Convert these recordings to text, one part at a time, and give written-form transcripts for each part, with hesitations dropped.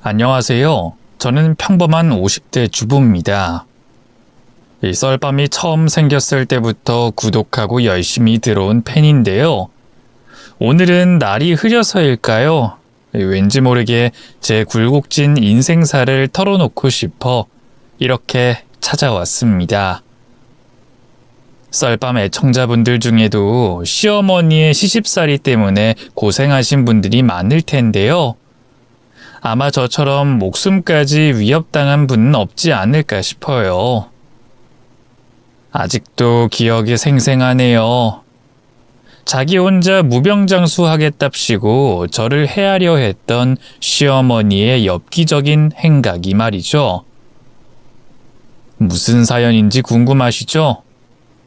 안녕하세요. 저는 평범한 50대 주부입니다. 이 썰밤이 처음 생겼을 때부터 구독하고 열심히 들어온 팬인데요. 오늘은 날이 흐려서일까요? 왠지 모르게 제 굴곡진 인생사를 털어놓고 싶어 이렇게 찾아왔습니다. 썰밤 애청자분들 중에도 시어머니의 시집살이 때문에 고생하신 분들이 많을 텐데요. 아마 저처럼 목숨까지 위협당한 분은 없지 않을까 싶어요. 아직도 기억이 생생하네요. 자기 혼자 무병장수하겠답시고 저를 해하려 했던 시어머니의 엽기적인 행각이 말이죠. 무슨 사연인지 궁금하시죠?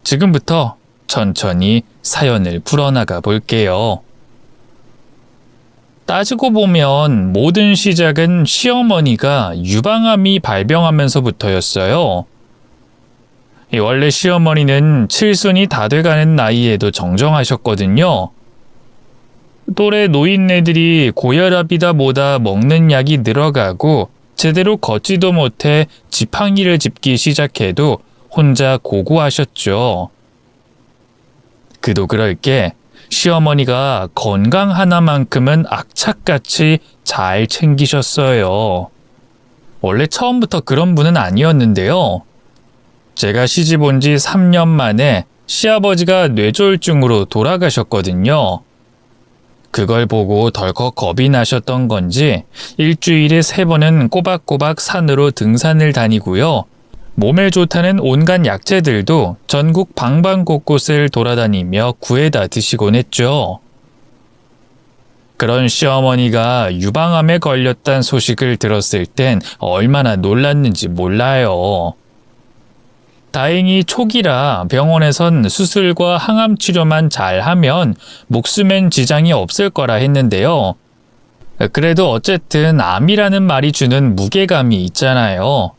지금부터 천천히 사연을 풀어나가 볼게요. 따지고 보면 모든 시작은 시어머니가 유방암이 발병하면서부터였어요. 원래 시어머니는 칠순이 다 돼가는 나이에도 정정하셨거든요. 또래 노인네들이 고혈압이다 뭐다 먹는 약이 늘어가고 제대로 걷지도 못해 지팡이를 짚기 시작해도 혼자 고고하셨죠. 그도 그럴 게 시어머니가 건강 하나만큼은 악착같이 잘 챙기셨어요. 원래 처음부터 그런 분은 아니었는데요. 제가 시집 온 지 3년 만에 시아버지가 뇌졸중으로 돌아가셨거든요. 그걸 보고 덜컥 겁이 나셨던 건지 일주일에 3번은 꼬박꼬박 산으로 등산을 다니고요. 몸에 좋다는 온갖 약재들도 전국 방방곳곳을 돌아다니며 구해다 드시곤 했죠. 그런 시어머니가 유방암에 걸렸다는 소식을 들었을 땐 얼마나 놀랐는지 몰라요. 다행히 초기라 병원에선 수술과 항암 치료만 잘하면 목숨엔 지장이 없을 거라 했는데요. 그래도 어쨌든 암이라는 말이 주는 무게감이 있잖아요.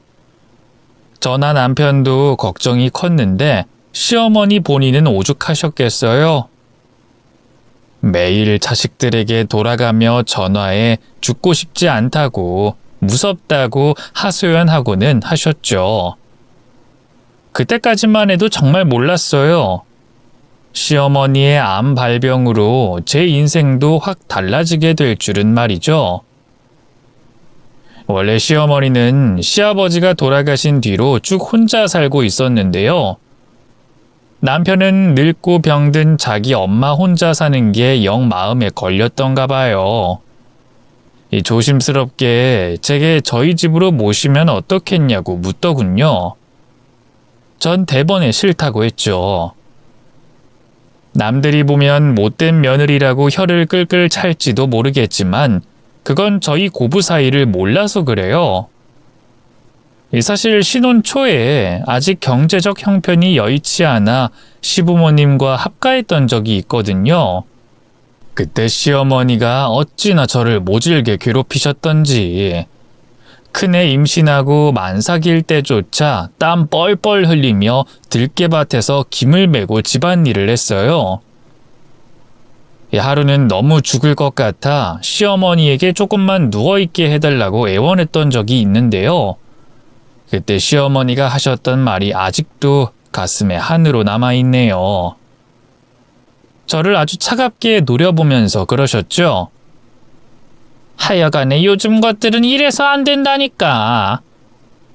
저나 남편도 걱정이 컸는데 시어머니 본인은 오죽하셨겠어요. 매일 자식들에게 돌아가며 전화해 죽고 싶지 않다고 무섭다고 하소연하고는 하셨죠. 그때까지만 해도 정말 몰랐어요. 시어머니의 암 발병으로 제 인생도 확 달라지게 될 줄은 말이죠. 원래 시어머니는 시아버지가 돌아가신 뒤로 쭉 혼자 살고 있었는데요. 남편은 늙고 병든 자기 엄마 혼자 사는 게 영 마음에 걸렸던가 봐요. 조심스럽게 제게 저희 집으로 모시면 어떻겠냐고 묻더군요. 전 대번에 싫다고 했죠. 남들이 보면 못된 며느리라고 혀를 끌끌 찰지도 모르겠지만 그건 저희 고부 사이를 몰라서 그래요. 사실 신혼 초에 아직 경제적 형편이 여의치 않아 시부모님과 합가했던 적이 있거든요. 그때 시어머니가 어찌나 저를 모질게 괴롭히셨던지 큰애 임신하고 만삭일 때조차 땀 뻘뻘 흘리며 들깨밭에서 김을 메고 집안일을 했어요. 하루는 너무 죽을 것 같아 시어머니에게 조금만 누워있게 해달라고 애원했던 적이 있는데요. 그때 시어머니가 하셨던 말이 아직도 가슴에 한으로 남아있네요. 저를 아주 차갑게 노려보면서 그러셨죠. 하여간에 요즘 것들은 이래서 안 된다니까.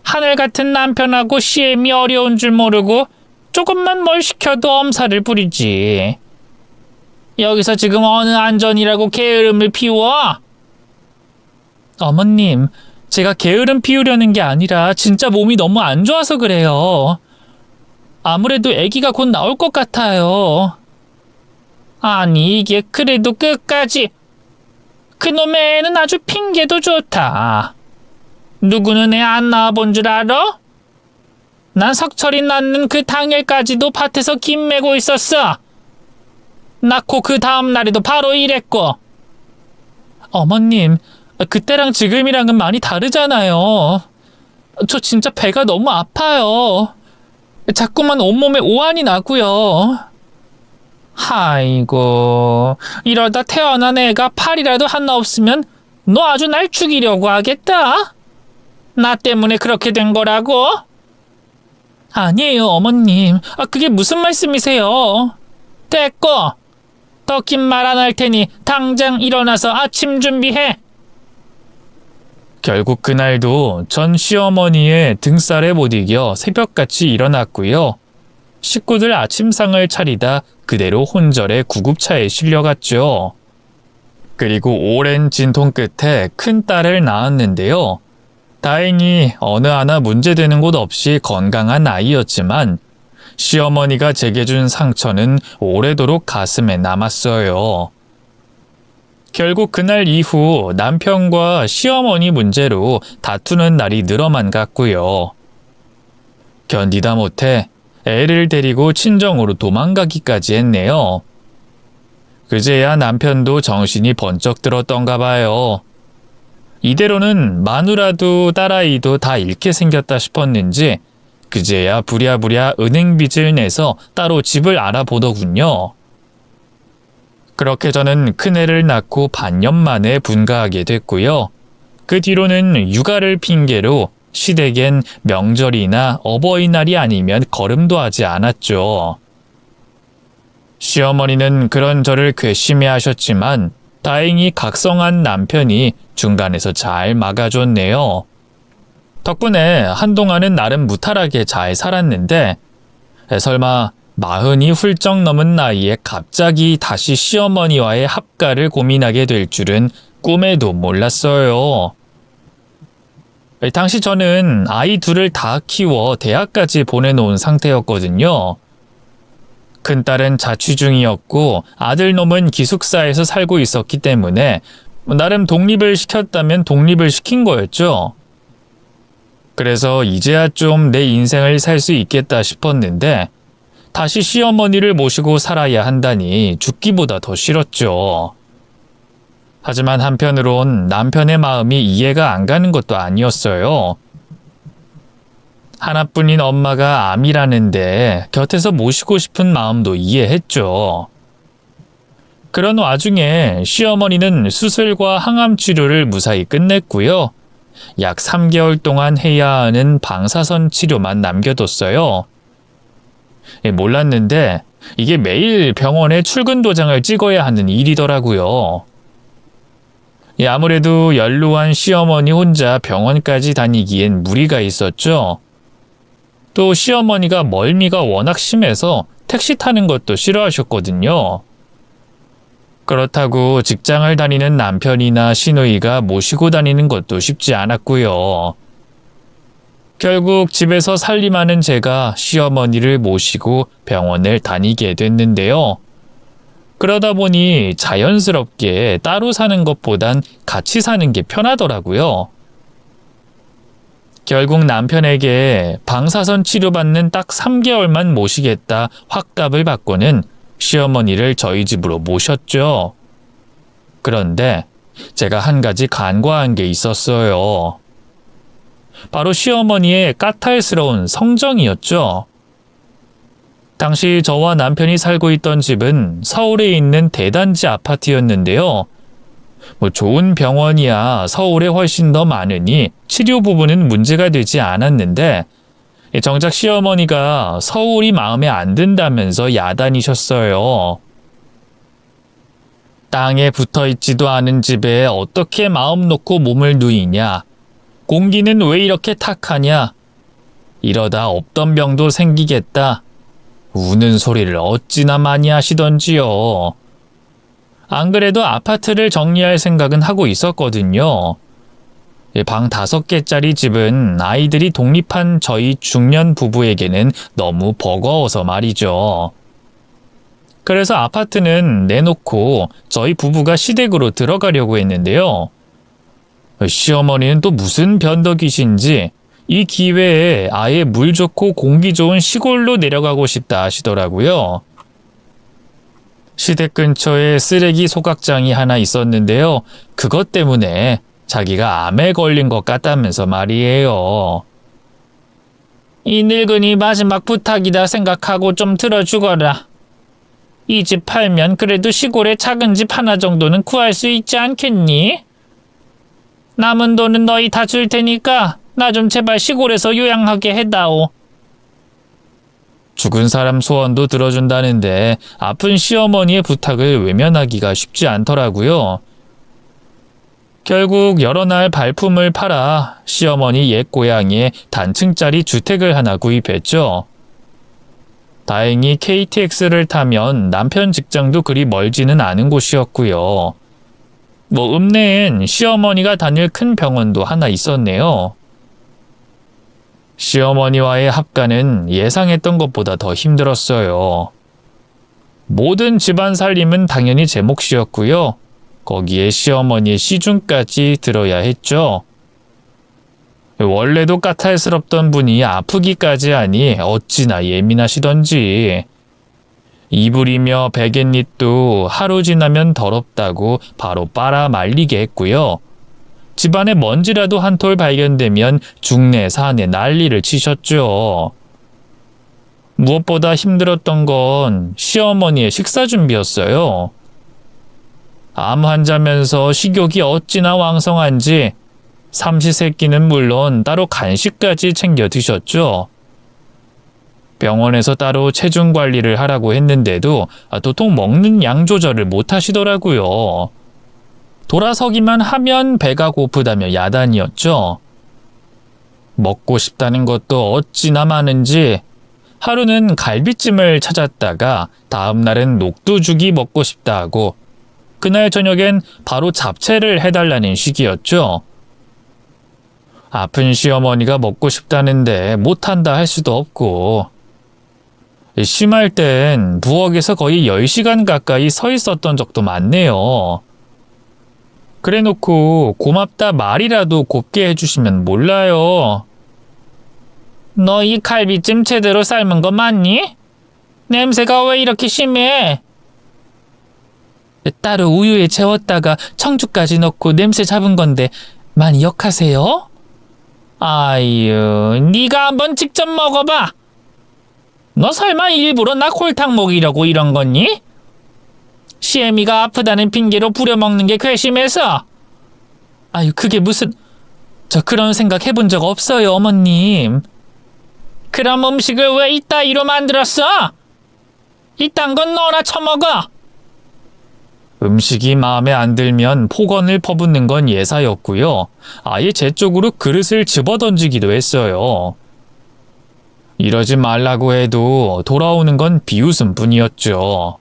하늘 같은 남편하고 시엠이 어려운 줄 모르고 조금만 뭘 시켜도 엄살을 부리지. 여기서 지금 어느 안전이라고 게으름을 피워? 어머님, 제가 게으름 피우려는 게 아니라 진짜 몸이 너무 안 좋아서 그래요. 아무래도 아기가 곧 나올 것 같아요. 아니 이게 그래도 끝까지. 그놈의 애는 아주 핑계도 좋다. 누구는 애 안 낳아본 줄 알아? 난 석철이 낳는 그 당일까지도 밭에서 김 메고 있었어. 낳고 그 다음 날에도 바로 일했고. 어머님, 그때랑 지금이랑은 많이 다르잖아요. 저 진짜 배가 너무 아파요. 자꾸만 온몸에 오한이 나고요. 아이고, 이러다 태어난 애가 팔이라도 하나 없으면 너 아주 날 죽이려고 하겠다. 나 때문에 그렇게 된 거라고? 아니에요, 어머님. 그게 무슨 말씀이세요? 됐고, 더 긴 말 안 할 테니 당장 일어나서 아침 준비해. 결국 그날도 전 시어머니의 등살에 못 이겨 새벽같이 일어났고요. 식구들 아침상을 차리다 그대로 혼절의 구급차에 실려갔죠. 그리고 오랜 진통 끝에 큰딸을 낳았는데요. 다행히 어느 하나 문제되는 곳 없이 건강한 아이였지만 시어머니가 제게 준 상처는 오래도록 가슴에 남았어요. 결국 그날 이후 남편과 시어머니 문제로 다투는 날이 늘어만 갔고요. 견디다 못해 애를 데리고 친정으로 도망가기까지 했네요. 그제야 남편도 정신이 번쩍 들었던가 봐요. 이대로는 마누라도 딸아이도 다 잃게 생겼다 싶었는지 그제야 부랴부랴 은행 빚을 내서 따로 집을 알아보더군요. 그렇게 저는 큰애를 낳고 반년 만에 분가하게 됐고요. 그 뒤로는 육아를 핑계로 시댁엔 명절이나 어버이날이 아니면 걸음도 하지 않았죠. 시어머니는 그런 저를 괘씸해하셨지만 다행히 각성한 남편이 중간에서 잘 막아줬네요. 덕분에 한동안은 나름 무탈하게 잘 살았는데 설마 40이 훌쩍 넘은 나이에 갑자기 다시 시어머니와의 합가를 고민하게 될 줄은 꿈에도 몰랐어요. 당시 저는 아이 둘을 다 키워 대학까지 보내놓은 상태였거든요. 큰딸은 자취 중이었고 아들놈은 기숙사에서 살고 있었기 때문에 나름 독립을 시켰다면 독립을 시킨 거였죠. 그래서 이제야 좀 내 인생을 살 수 있겠다 싶었는데 다시 시어머니를 모시고 살아야 한다니 죽기보다 더 싫었죠. 하지만 한편으론 남편의 마음이 이해가 안 가는 것도 아니었어요. 하나뿐인 엄마가 암이라는데 곁에서 모시고 싶은 마음도 이해했죠. 그런 와중에 시어머니는 수술과 항암 치료를 무사히 끝냈고요. 약 3개월 동안 해야 하는 방사선 치료만 남겨뒀어요. 몰랐는데 이게 매일 병원에 출근 도장을 찍어야 하는 일이더라고요. 아무래도 연로한 시어머니 혼자 병원까지 다니기엔 무리가 있었죠. 또 시어머니가 멀미가 워낙 심해서 택시 타는 것도 싫어하셨거든요. 그렇다고 직장을 다니는 남편이나 시누이가 모시고 다니는 것도 쉽지 않았고요. 결국 집에서 살림하는 제가 시어머니를 모시고 병원을 다니게 됐는데요. 그러다 보니 자연스럽게 따로 사는 것보단 같이 사는 게 편하더라고요. 결국 남편에게 방사선 치료받는 딱 3개월만 모시겠다 확답을 받고는 시어머니를 저희 집으로 모셨죠. 그런데 제가 한 가지 간과한 게 있었어요. 바로 시어머니의 까탈스러운 성정이었죠. 당시 저와 남편이 살고 있던 집은 서울에 있는 대단지 아파트였는데요. 좋은 병원이야 서울에 훨씬 더 많으니 치료 부분은 문제가 되지 않았는데 정작 시어머니가 서울이 마음에 안 든다면서 야단이셨어요. 땅에 붙어있지도 않은 집에 어떻게 마음 놓고 몸을 누이냐. 공기는 왜 이렇게 탁하냐. 이러다 없던 병도 생기겠다. 우는 소리를 어찌나 많이 하시던지요. 안 그래도 아파트를 정리할 생각은 하고 있었거든요. 방 5개짜리 집은 아이들이 독립한 저희 중년 부부에게는 너무 버거워서 말이죠. 그래서 아파트는 내놓고 저희 부부가 시댁으로 들어가려고 했는데요. 시어머니는 또 무슨 변덕이신지 이 기회에 아예 물 좋고 공기 좋은 시골로 내려가고 싶다 하시더라고요. 시댁 근처에 쓰레기 소각장이 하나 있었는데요. 그것 때문에 자기가 암에 걸린 것 같다면서 말이에요. 이 늙은이 마지막 부탁이다 생각하고 좀 들어주거라. 이 집 팔면 그래도 시골에 작은 집 하나 정도는 구할 수 있지 않겠니? 남은 돈은 너희 다 줄 테니까 나 좀 제발 시골에서 요양하게 해다오. 죽은 사람 소원도 들어준다는데 아픈 시어머니의 부탁을 외면하기가 쉽지 않더라고요. 결국 여러 날 발품을 팔아 시어머니 옛 고향에 단층짜리 주택을 하나 구입했죠. 다행히 KTX를 타면 남편 직장도 그리 멀지는 않은 곳이었고요. 읍내엔 시어머니가 다닐 큰 병원도 하나 있었네요. 시어머니와의 합가는 예상했던 것보다 더 힘들었어요. 모든 집안 살림은 당연히 제 몫이었고요. 거기에 시어머니의 시중까지 들어야 했죠. 원래도 까탈스럽던 분이 아프기까지 하니 어찌나 예민하시던지. 이불이며 베갯잎도 하루 지나면 더럽다고 바로 빨아 말리게 했고요. 집안에 먼지라도 한 톨 발견되면 중내 산에 난리를 치셨죠. 무엇보다 힘들었던 건 시어머니의 식사 준비였어요. 암 환자면서 식욕이 어찌나 왕성한지 삼시세끼는 물론 따로 간식까지 챙겨 드셨죠. 병원에서 따로 체중 관리를 하라고 했는데도 도통 먹는 양 조절을 못 하시더라고요. 돌아서기만 하면 배가 고프다며 야단이었죠. 먹고 싶다는 것도 어찌나 많은지 하루는 갈비찜을 찾았다가 다음 날은 녹두죽이 먹고 싶다 하고 그날 저녁엔 바로 잡채를 해달라는 식이었죠. 아픈 시어머니가 먹고 싶다는데 못한다 할 수도 없고 심할 땐 부엌에서 거의 10시간 가까이 서 있었던 적도 많네요. 그래놓고 고맙다 말이라도 곱게 해주시면 몰라요. 너 이 갈비찜 제대로 삶은 거 맞니? 냄새가 왜 이렇게 심해? 따로 우유에 재웠다가 청주까지 넣고 냄새 잡은 건데 많이 역하세요? 아유, 네가 한번 직접 먹어봐. 너 설마 일부러 나 골탕 먹이려고 이런 거니? 시애미가 아프다는 핑계로 부려먹는 게 괘씸해서. 아유, 그게 무슨... 저 그런 생각 해본 적 없어요, 어머님. 그럼 음식을 왜 이따위로 만들었어? 이딴 건 너나 처먹어. 음식이 마음에 안 들면 폭언을 퍼붓는 건 예사였고요. 아예 제 쪽으로 그릇을 집어던지기도 했어요. 이러지 말라고 해도 돌아오는 건 비웃음뿐이었죠.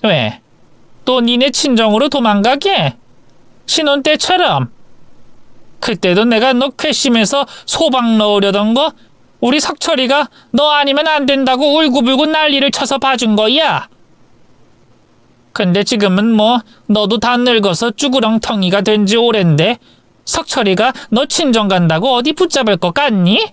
왜? 또 니네 친정으로 도망가게? 신혼 때처럼. 그때도 내가 너 괘씸해서 소방 넣으려던 거 우리 석철이가 너 아니면 안 된다고 울고불고 난리를 쳐서 봐준 거야. 근데 지금은 너도 다 늙어서 쭈구렁텅이가 된 지 오랜데 석철이가 너 친정 간다고 어디 붙잡을 것 같니?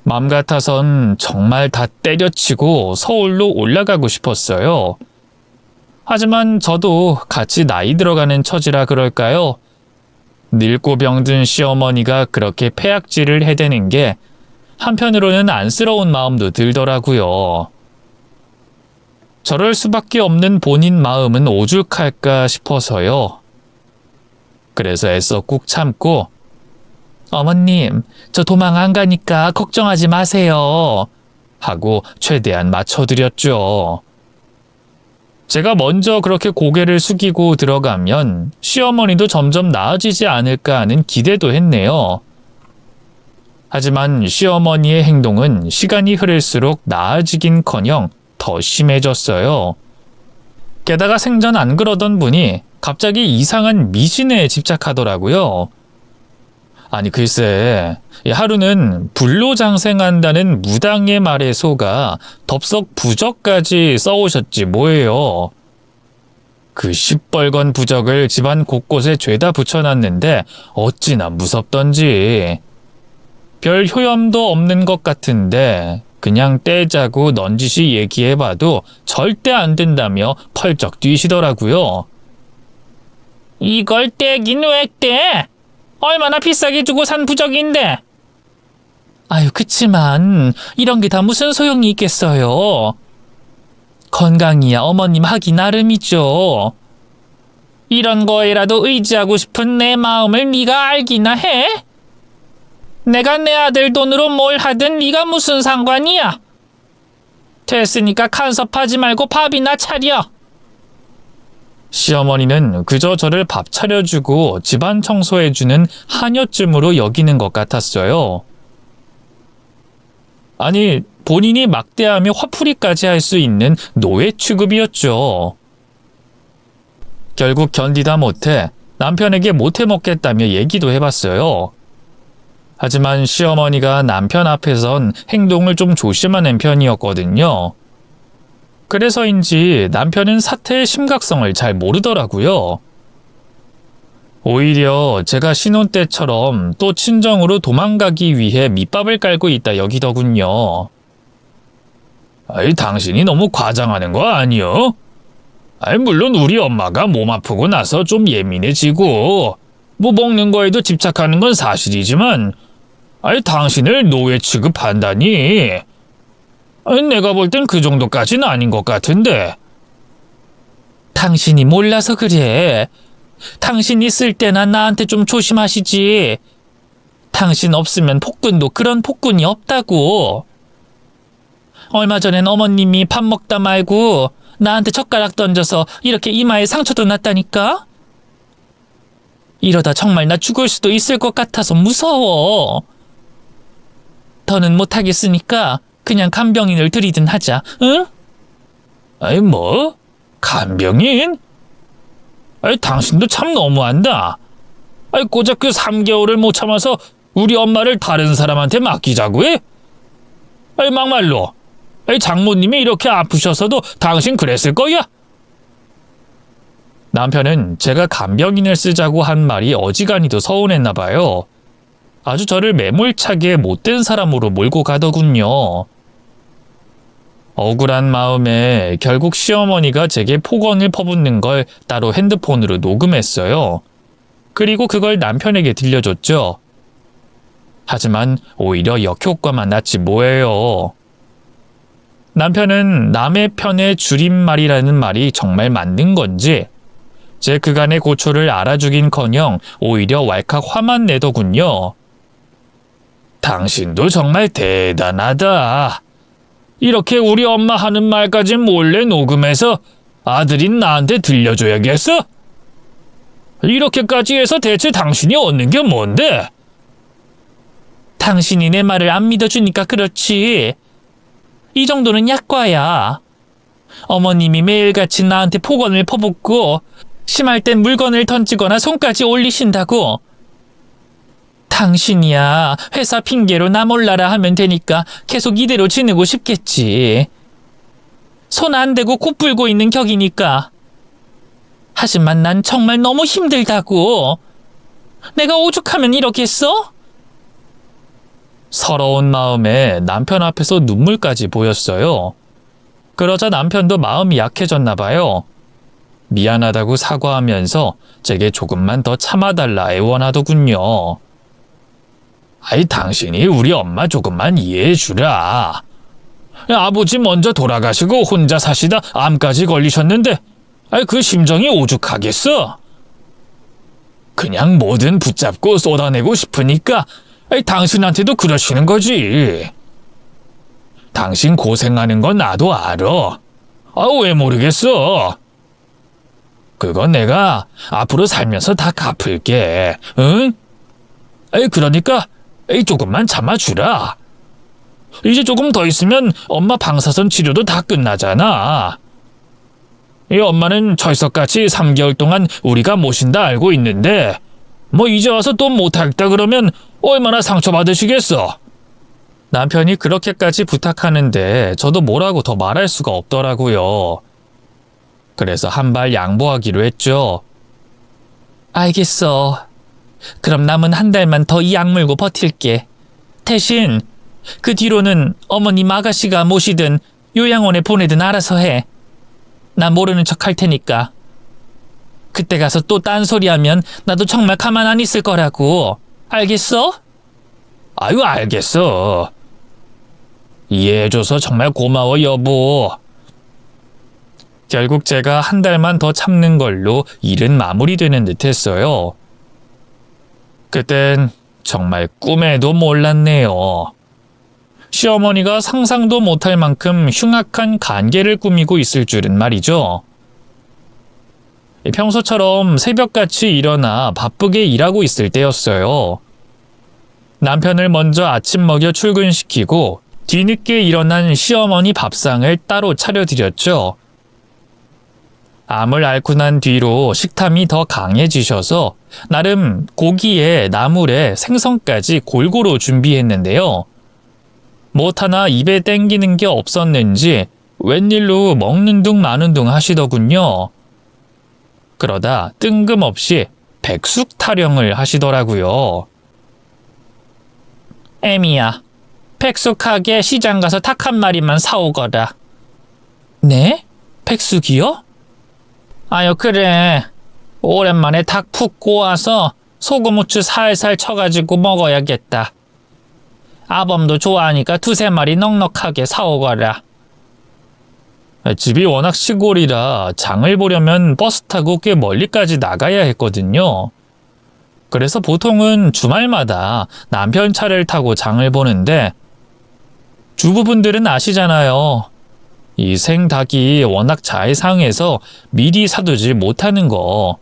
맘 같아선 정말 다 때려치고 서울로 올라가고 싶었어요. 하지만 저도 같이 나이 들어가는 처지라 그럴까요? 늙고 병든 시어머니가 그렇게 폐악질을 해대는 게 한편으로는 안쓰러운 마음도 들더라고요. 저럴 수밖에 없는 본인 마음은 오죽할까 싶어서요. 그래서 애써 꾹 참고 어머님, 저 도망 안 가니까 걱정하지 마세요. 하고 최대한 맞춰드렸죠. 제가 먼저 그렇게 고개를 숙이고 들어가면 시어머니도 점점 나아지지 않을까 하는 기대도 했네요. 하지만 시어머니의 행동은 시간이 흐를수록 나아지긴커녕 더 심해졌어요. 게다가 생전 안 그러던 분이 갑자기 이상한 미신에 집착하더라고요. 아니 글쎄, 하루는 불로장생한다는 무당의 말에 속아 덥석 부적까지 써오셨지 뭐예요. 그 시뻘건 부적을 집안 곳곳에 죄다 붙여놨는데 어찌나 무섭던지. 별 효염도 없는 것 같은데 그냥 떼자고 넌지시 얘기해봐도 절대 안 된다며 펄쩍 뛰시더라고요. 이걸 떼긴 왜 떼? 얼마나 비싸게 주고 산 부적인데. 아유, 그치만 이런 게 다 무슨 소용이 있겠어요. 건강이야 어머님 하기 나름이죠. 이런 거에라도 의지하고 싶은 내 마음을 네가 알기나 해? 내가 내 아들 돈으로 뭘 하든 네가 무슨 상관이야? 됐으니까 간섭하지 말고 밥이나 차려. 시어머니는 그저 저를 밥 차려주고 집안 청소해주는 하녀쯤으로 여기는 것 같았어요. 아니, 본인이 막대하며 화풀이까지 할 수 있는 노예 취급이었죠. 결국 견디다 못해 남편에게 못해 먹겠다며 얘기도 해봤어요. 하지만 시어머니가 남편 앞에선 행동을 좀 조심하는 편이었거든요. 그래서인지 남편은 사태의 심각성을 잘 모르더라고요. 오히려 제가 신혼 때처럼 또 친정으로 도망가기 위해 밑밥을 깔고 있다 여기더군요. 아이, 당신이 너무 과장하는 거 아니요? 아이, 물론 우리 엄마가 몸 아프고 나서 좀 예민해지고 뭐 먹는 거에도 집착하는 건 사실이지만 아이, 당신을 노예 취급한다니. 아이, 내가 볼 땐 그 정도까지는 아닌 것 같은데. 당신이 몰라서 그래. 당신 있을 때나 나한테 좀 조심하시지. 당신 없으면 폭군도 그런 폭군이 없다고. 얼마 전엔 어머님이 밥 먹다 말고 나한테 젓가락 던져서 이렇게 이마에 상처도 났다니까? 이러다 정말 나 죽을 수도 있을 것 같아서 무서워. 더는 못하겠으니까 그냥 간병인을 들이든 하자, 응? 아이, 뭐? 간병인? 아이, 당신도 참 너무한다. 아이, 고작 그 3개월을 못 참아서 우리 엄마를 다른 사람한테 맡기자고 해? 아이, 막말로. 아이, 장모님이 이렇게 아프셔서도 당신 그랬을 거야? 남편은 제가 간병인을 쓰자고 한 말이 어지간히도 서운했나 봐요. 아주 저를 매몰차게 못된 사람으로 몰고 가더군요. 억울한 마음에 결국 시어머니가 제게 폭언을 퍼붓는 걸 따로 핸드폰으로 녹음했어요. 그리고 그걸 남편에게 들려줬죠. 하지만 오히려 역효과만 났지 뭐예요. 남편은 남의 편의 줄임말이라는 말이 정말 맞는 건지 제 그간의 고초를 알아주긴커녕 오히려 왈칵 화만 내더군요. 당신도 정말 대단하다. 이렇게 우리 엄마 하는 말까지 몰래 녹음해서 아들인 나한테 들려줘야겠어? 이렇게까지 해서 대체 당신이 얻는 게 뭔데? 당신이 내 말을 안 믿어주니까 그렇지. 이 정도는 약과야. 어머님이 매일같이 나한테 폭언을 퍼붓고 심할 땐 물건을 던지거나 손까지 올리신다고. 당신이야 회사 핑계로 나 몰라라 하면 되니까 계속 이대로 지내고 싶겠지. 손 안 대고 코 불고 있는 격이니까. 하지만 난 정말 너무 힘들다고. 내가 오죽하면 이러겠어? 서러운 마음에 남편 앞에서 눈물까지 보였어요. 그러자 남편도 마음이 약해졌나 봐요. 미안하다고 사과하면서 제게 조금만 더 참아달라 애원하더군요. 아이, 당신이 우리 엄마 조금만 이해해주라. 아버지 먼저 돌아가시고 혼자 사시다 암까지 걸리셨는데 아이, 그 심정이 오죽하겠어? 그냥 뭐든 붙잡고 쏟아내고 싶으니까 아이, 당신한테도 그러시는 거지. 당신 고생하는 건 나도 알아. 왜 모르겠어? 그건 내가 앞으로 살면서 다 갚을게. 응? 그러니까 조금만 참아주라. 이제 조금 더 있으면 엄마 방사선 치료도 다 끝나잖아. 이 엄마는 철석같이 3개월 동안 우리가 모신다 알고 있는데 뭐 이제 와서 또 못하겠다 그러면 얼마나 상처받으시겠어. 남편이 그렇게까지 부탁하는데 저도 뭐라고 더 말할 수가 없더라고요. 그래서 한 발 양보하기로 했죠. 알겠어. 그럼 남은 한 달만 더 이 약물고 버틸게. 대신 그 뒤로는 어머님 아가씨가 모시든 요양원에 보내든 알아서 해. 난 모르는 척 할 테니까. 그때 가서 또 딴소리하면 나도 정말 가만 안 있을 거라고. 알겠어? 아유, 알겠어. 이해해줘서 정말 고마워, 여보. 결국 제가 한 달만 더 참는 걸로 일은 마무리되는 듯 했어요. 그땐 정말 꿈에도 몰랐네요. 시어머니가 상상도 못할 만큼 흉악한 관계를 꾸미고 있을 줄은 말이죠. 평소처럼 새벽같이 일어나 바쁘게 일하고 있을 때였어요. 남편을 먼저 아침 먹여 출근시키고 뒤늦게 일어난 시어머니 밥상을 따로 차려드렸죠. 암을 앓고 난 뒤로 식탐이 더 강해지셔서 나름 고기에 나물에 생선까지 골고루 준비했는데요. 못 하나 입에 땡기는 게 없었는지 웬일로 먹는 둥 마는 둥 하시더군요. 그러다 뜬금없이 백숙 타령을 하시더라고요. 애미야, 백숙하게 시장 가서 닭 한 마리만 사오거라. 네? 백숙이요? 아유, 그래. 오랜만에 닭 푹 구워서 소금 후추 살살 쳐가지고 먹어야겠다. 아범도 좋아하니까 두세 마리 넉넉하게 사오거라. 집이 워낙 시골이라 장을 보려면 버스 타고 꽤 멀리까지 나가야 했거든요. 그래서 보통은 주말마다 남편 차를 타고 장을 보는데 주부분들은 아시잖아요. 이 생닭이 워낙 잘 상해서 미리 사두지 못하는 거.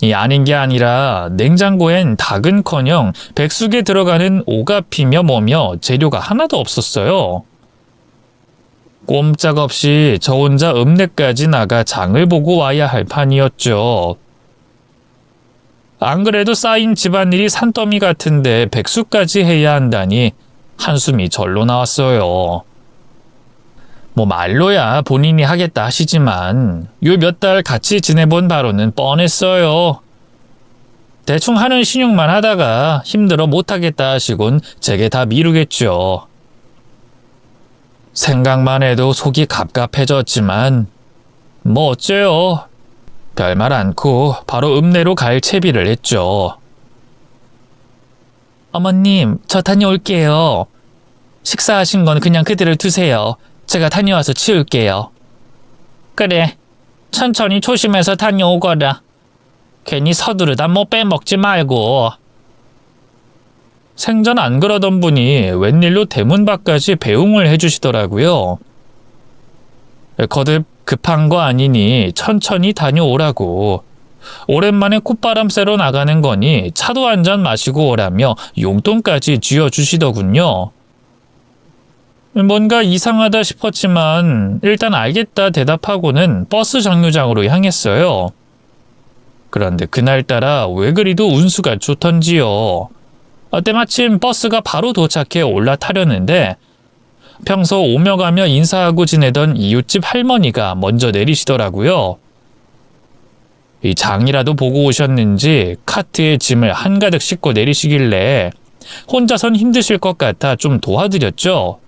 이 아닌 게 아니라 냉장고엔 닭은커녕 백숙에 들어가는 오가피며 뭐며 재료가 하나도 없었어요. 꼼짝없이 저 혼자 읍내까지 나가 장을 보고 와야 할 판이었죠. 안 그래도 쌓인 집안일이 산더미 같은데 백숙까지 해야 한다니 한숨이 절로 나왔어요. 뭐 말로야 본인이 하겠다 하시지만 요 몇 달 같이 지내본 바로는 뻔했어요. 대충 하는 신용만 하다가 힘들어 못하겠다 하시곤 제게 다 미루겠죠. 생각만 해도 속이 갑갑해졌지만 뭐 어째요. 별말 않고 바로 읍내로 갈 채비를 했죠. 어머님, 저 다녀올게요. 식사하신 건 그냥 그대로 두세요. 제가 다녀와서 치울게요. 그래, 천천히 조심해서 다녀오거라. 괜히 서두르다 뭐 빼먹지 말고. 생전 안 그러던 분이 웬일로 대문 밖까지 배웅을 해주시더라고요. 거듭 급한 거 아니니 천천히 다녀오라고. 오랜만에 콧바람 쐬러 나가는 거니 차도 한 잔 마시고 오라며 용돈까지 쥐어주시더군요. 뭔가 이상하다 싶었지만 일단 알겠다 대답하고는 버스 정류장으로 향했어요. 그런데 그날따라 왜 그리도 운수가 좋던지요. 때마침 버스가 바로 도착해 올라타려는데 평소 오며 가며 인사하고 지내던 이웃집 할머니가 먼저 내리시더라고요. 이 장이라도 보고 오셨는지 카트에 짐을 한가득 싣고 내리시길래 혼자선 힘드실 것 같아 좀 도와드렸죠.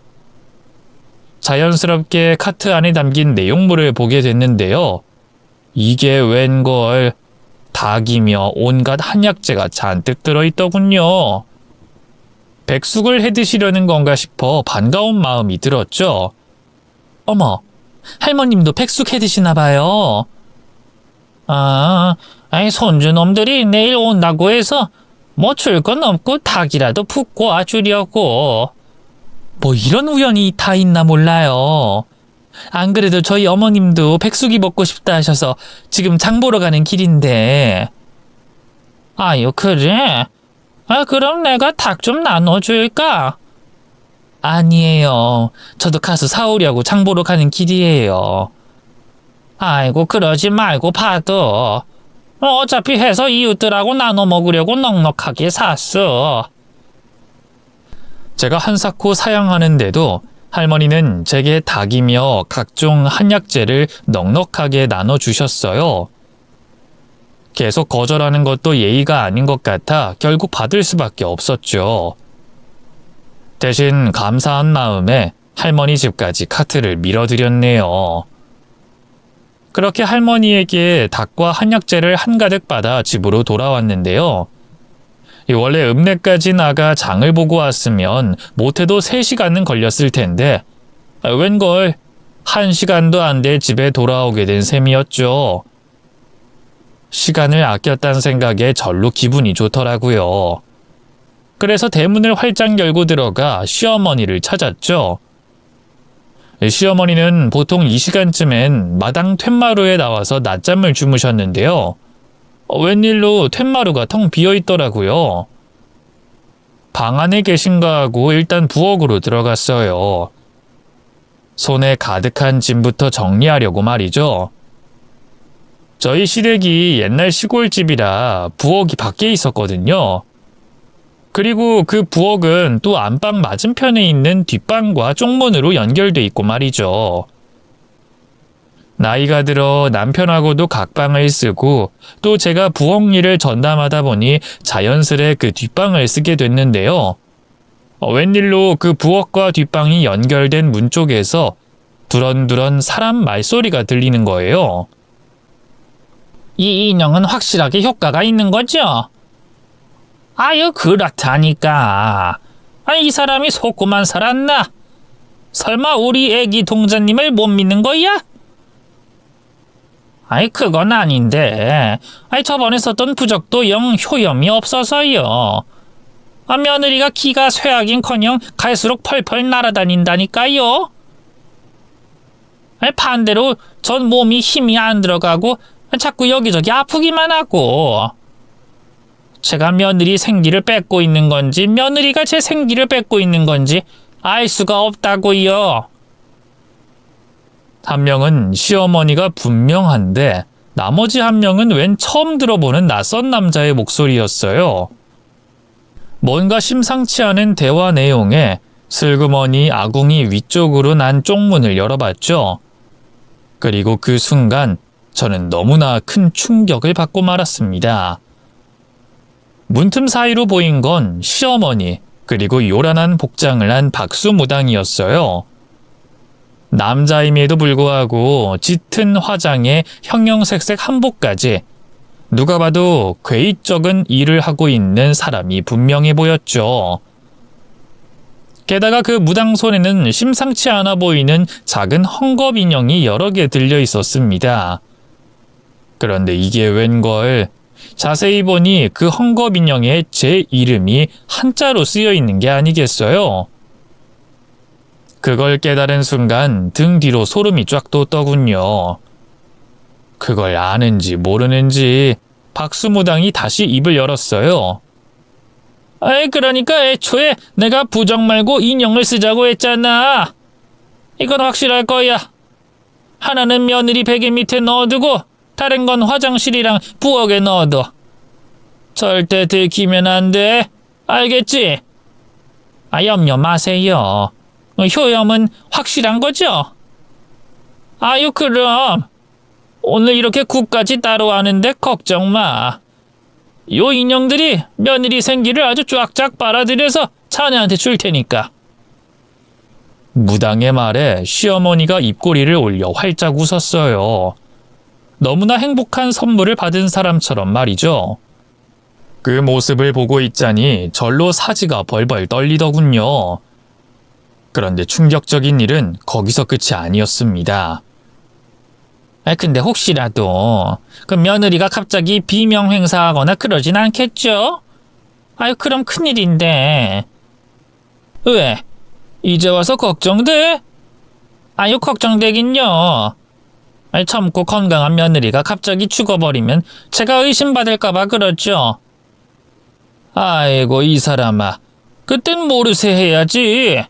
자연스럽게 카트 안에 담긴 내용물을 보게 됐는데요. 이게 웬걸 닭이며 온갖 한약재가 잔뜩 들어있더군요. 백숙을 해드시려는 건가 싶어 반가운 마음이 들었죠. 어머, 할머님도 백숙 해드시나 봐요. 손주놈들이 내일 온다고 해서 뭐 줄 건 없고 닭이라도 푹 구워주려고. 뭐 이런 우연이 다 있나 몰라요. 안 그래도 저희 어머님도 백숙이 먹고 싶다 하셔서 지금 장 보러 가는 길인데. 아유, 그래? 그럼 내가 닭 좀 나눠줄까? 아니에요. 저도 가서 사오려고 장 보러 가는 길이에요. 아이고, 그러지 말고 봐도. 어차피 해서 이웃들하고 나눠 먹으려고 넉넉하게 샀어. 제가 한사코 사양하는데도 할머니는 제게 닭이며 각종 한약재를 넉넉하게 나눠주셨어요. 계속 거절하는 것도 예의가 아닌 것 같아 결국 받을 수밖에 없었죠. 대신 감사한 마음에 할머니 집까지 카트를 밀어드렸네요. 그렇게 할머니에게 닭과 한약재를 한가득 받아 집으로 돌아왔는데요. 원래 읍내까지 나가 장을 보고 왔으면 못해도 3시간은 걸렸을 텐데 웬걸 1시간도 안 돼 집에 돌아오게 된 셈이었죠. 시간을 아꼈다는 생각에 절로 기분이 좋더라고요. 그래서 대문을 활짝 열고 들어가 시어머니를 찾았죠. 시어머니는 보통 이 시간쯤엔 마당 툇마루에 나와서 낮잠을 주무셨는데요. 웬일로 툇마루가 텅 비어 있더라고요. 방 안에 계신가 하고 일단 부엌으로 들어갔어요. 손에 가득한 짐부터 정리하려고 말이죠. 저희 시댁이 옛날 시골집이라 부엌이 밖에 있었거든요. 그리고 그 부엌은 또 안방 맞은편에 있는 뒷방과 쪽문으로 연결돼 있고 말이죠. 나이가 들어 남편하고도 각방을 쓰고 또 제가 부엌 일을 전담하다 보니 자연스레 그 뒷방을 쓰게 됐는데요. 웬일로 그 부엌과 뒷방이 연결된 문 쪽에서 두런두런 사람 말소리가 들리는 거예요. 이 인형은 확실하게 효과가 있는 거죠? 아유, 그렇다니까. 이 사람이 속고만 살았나? 설마 우리 애기 동자님을 못 믿는 거야? 그건 아닌데. 저번에 썼던 부적도 영 효염이 없어서요. 며느리가 기가 쇠하긴커녕 갈수록 펄펄 날아다닌다니까요. 반대로 전 몸이 힘이 안 들어가고 자꾸 여기저기 아프기만 하고. 제가 며느리 생기를 뺏고 있는 건지 며느리가 제 생기를 뺏고 있는 건지 알 수가 없다고요. 한 명은 시어머니가 분명한데 나머지 한 명은 웬 처음 들어보는 낯선 남자의 목소리였어요. 뭔가 심상치 않은 대화 내용에 슬그머니 아궁이 위쪽으로 난 쪽문을 열어봤죠. 그리고 그 순간 저는 너무나 큰 충격을 받고 말았습니다. 문틈 사이로 보인 건 시어머니 그리고 요란한 복장을 한 박수무당이었어요. 남자임에도 불구하고 짙은 화장에 형형색색 한복까지 누가 봐도 괴이적인 일을 하고 있는 사람이 분명해 보였죠. 게다가 그 무당 손에는 심상치 않아 보이는 작은 헝겊 인형이 여러 개 들려 있었습니다. 그런데 이게 웬걸 자세히 보니 그 헝겊 인형에 제 이름이 한자로 쓰여 있는 게 아니겠어요? 그걸 깨달은 순간 등 뒤로 소름이 쫙 돋더군요. 그걸 아는지 모르는지 박수무당이 다시 입을 열었어요. 그러니까 애초에 내가 부적 말고 인형을 쓰자고 했잖아. 이건 확실할 거야. 하나는 며느리 베개 밑에 넣어두고 다른 건 화장실이랑 부엌에 넣어둬. 절대 들키면 안 돼. 알겠지? 염려 마세요. 효염은 확실한 거죠? 아유, 그럼. 오늘 이렇게 국까지 따로 하는데 걱정 마. 요 인형들이 며느리 생기를 아주 쫙쫙 빨아들여서 자네한테 줄 테니까. 무당의 말에 시어머니가 입꼬리를 올려 활짝 웃었어요. 너무나 행복한 선물을 받은 사람처럼 말이죠. 그 모습을 보고 있자니 절로 사지가 벌벌 떨리더군요. 그런데 충격적인 일은 거기서 끝이 아니었습니다. 근데 혹시라도 그 며느리가 갑자기 비명 행사하거나 그러진 않겠죠? 그럼 큰일인데. 왜? 이제 와서 걱정돼? 걱정되긴요. 젊고 건강한 며느리가 갑자기 죽어버리면 제가 의심받을까봐 그렇죠. 아이고, 이 사람아. 그땐 모르쇠 해야지.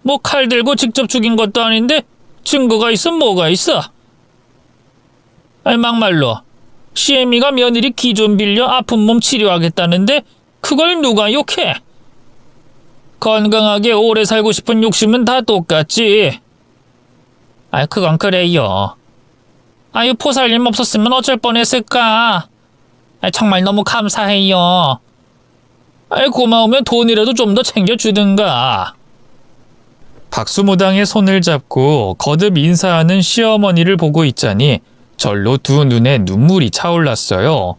뭐 칼 들고 직접 죽인 것도 아닌데 증거가 있어 뭐가 있어? 막말로 시애미가 며느리 기 좀 빌려 아픈 몸 치료하겠다는데 그걸 누가 욕해? 건강하게 오래 살고 싶은 욕심은 다 똑같지. 그건 그래요. 포살림 없었으면 어쩔 뻔했을까? 정말 너무 감사해요. 고마우면 돈이라도 좀 더 챙겨주든가. 박수무당의 손을 잡고 거듭 인사하는 시어머니를 보고 있자니 절로 두 눈에 눈물이 차올랐어요.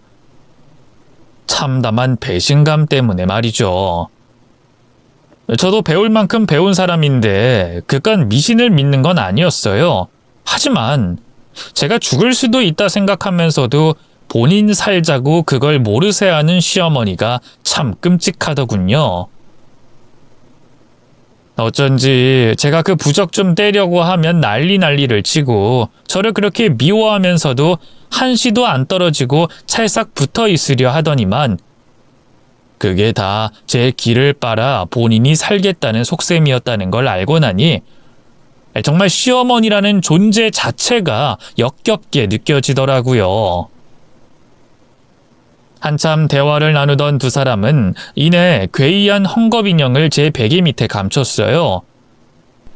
참담한 배신감 때문에 말이죠. 저도 배울 만큼 배운 사람인데 그깟 미신을 믿는 건 아니었어요. 하지만 제가 죽을 수도 있다 생각하면서도 본인 살자고 그걸 모르쇠 하는 시어머니가 참 끔찍하더군요. 어쩐지 제가 그 부적 좀 떼려고 하면 난리를 치고 저를 그렇게 미워하면서도 한시도 안 떨어지고 찰싹 붙어 있으려 하더니만 그게 다 제 길을 빨아 본인이 살겠다는 속셈이었다는 걸 알고 나니 정말 시어머니라는 존재 자체가 역겹게 느껴지더라고요. 한참 대화를 나누던 두 사람은 이내 괴이한 헝겊 인형을 제 베개 밑에 감췄어요.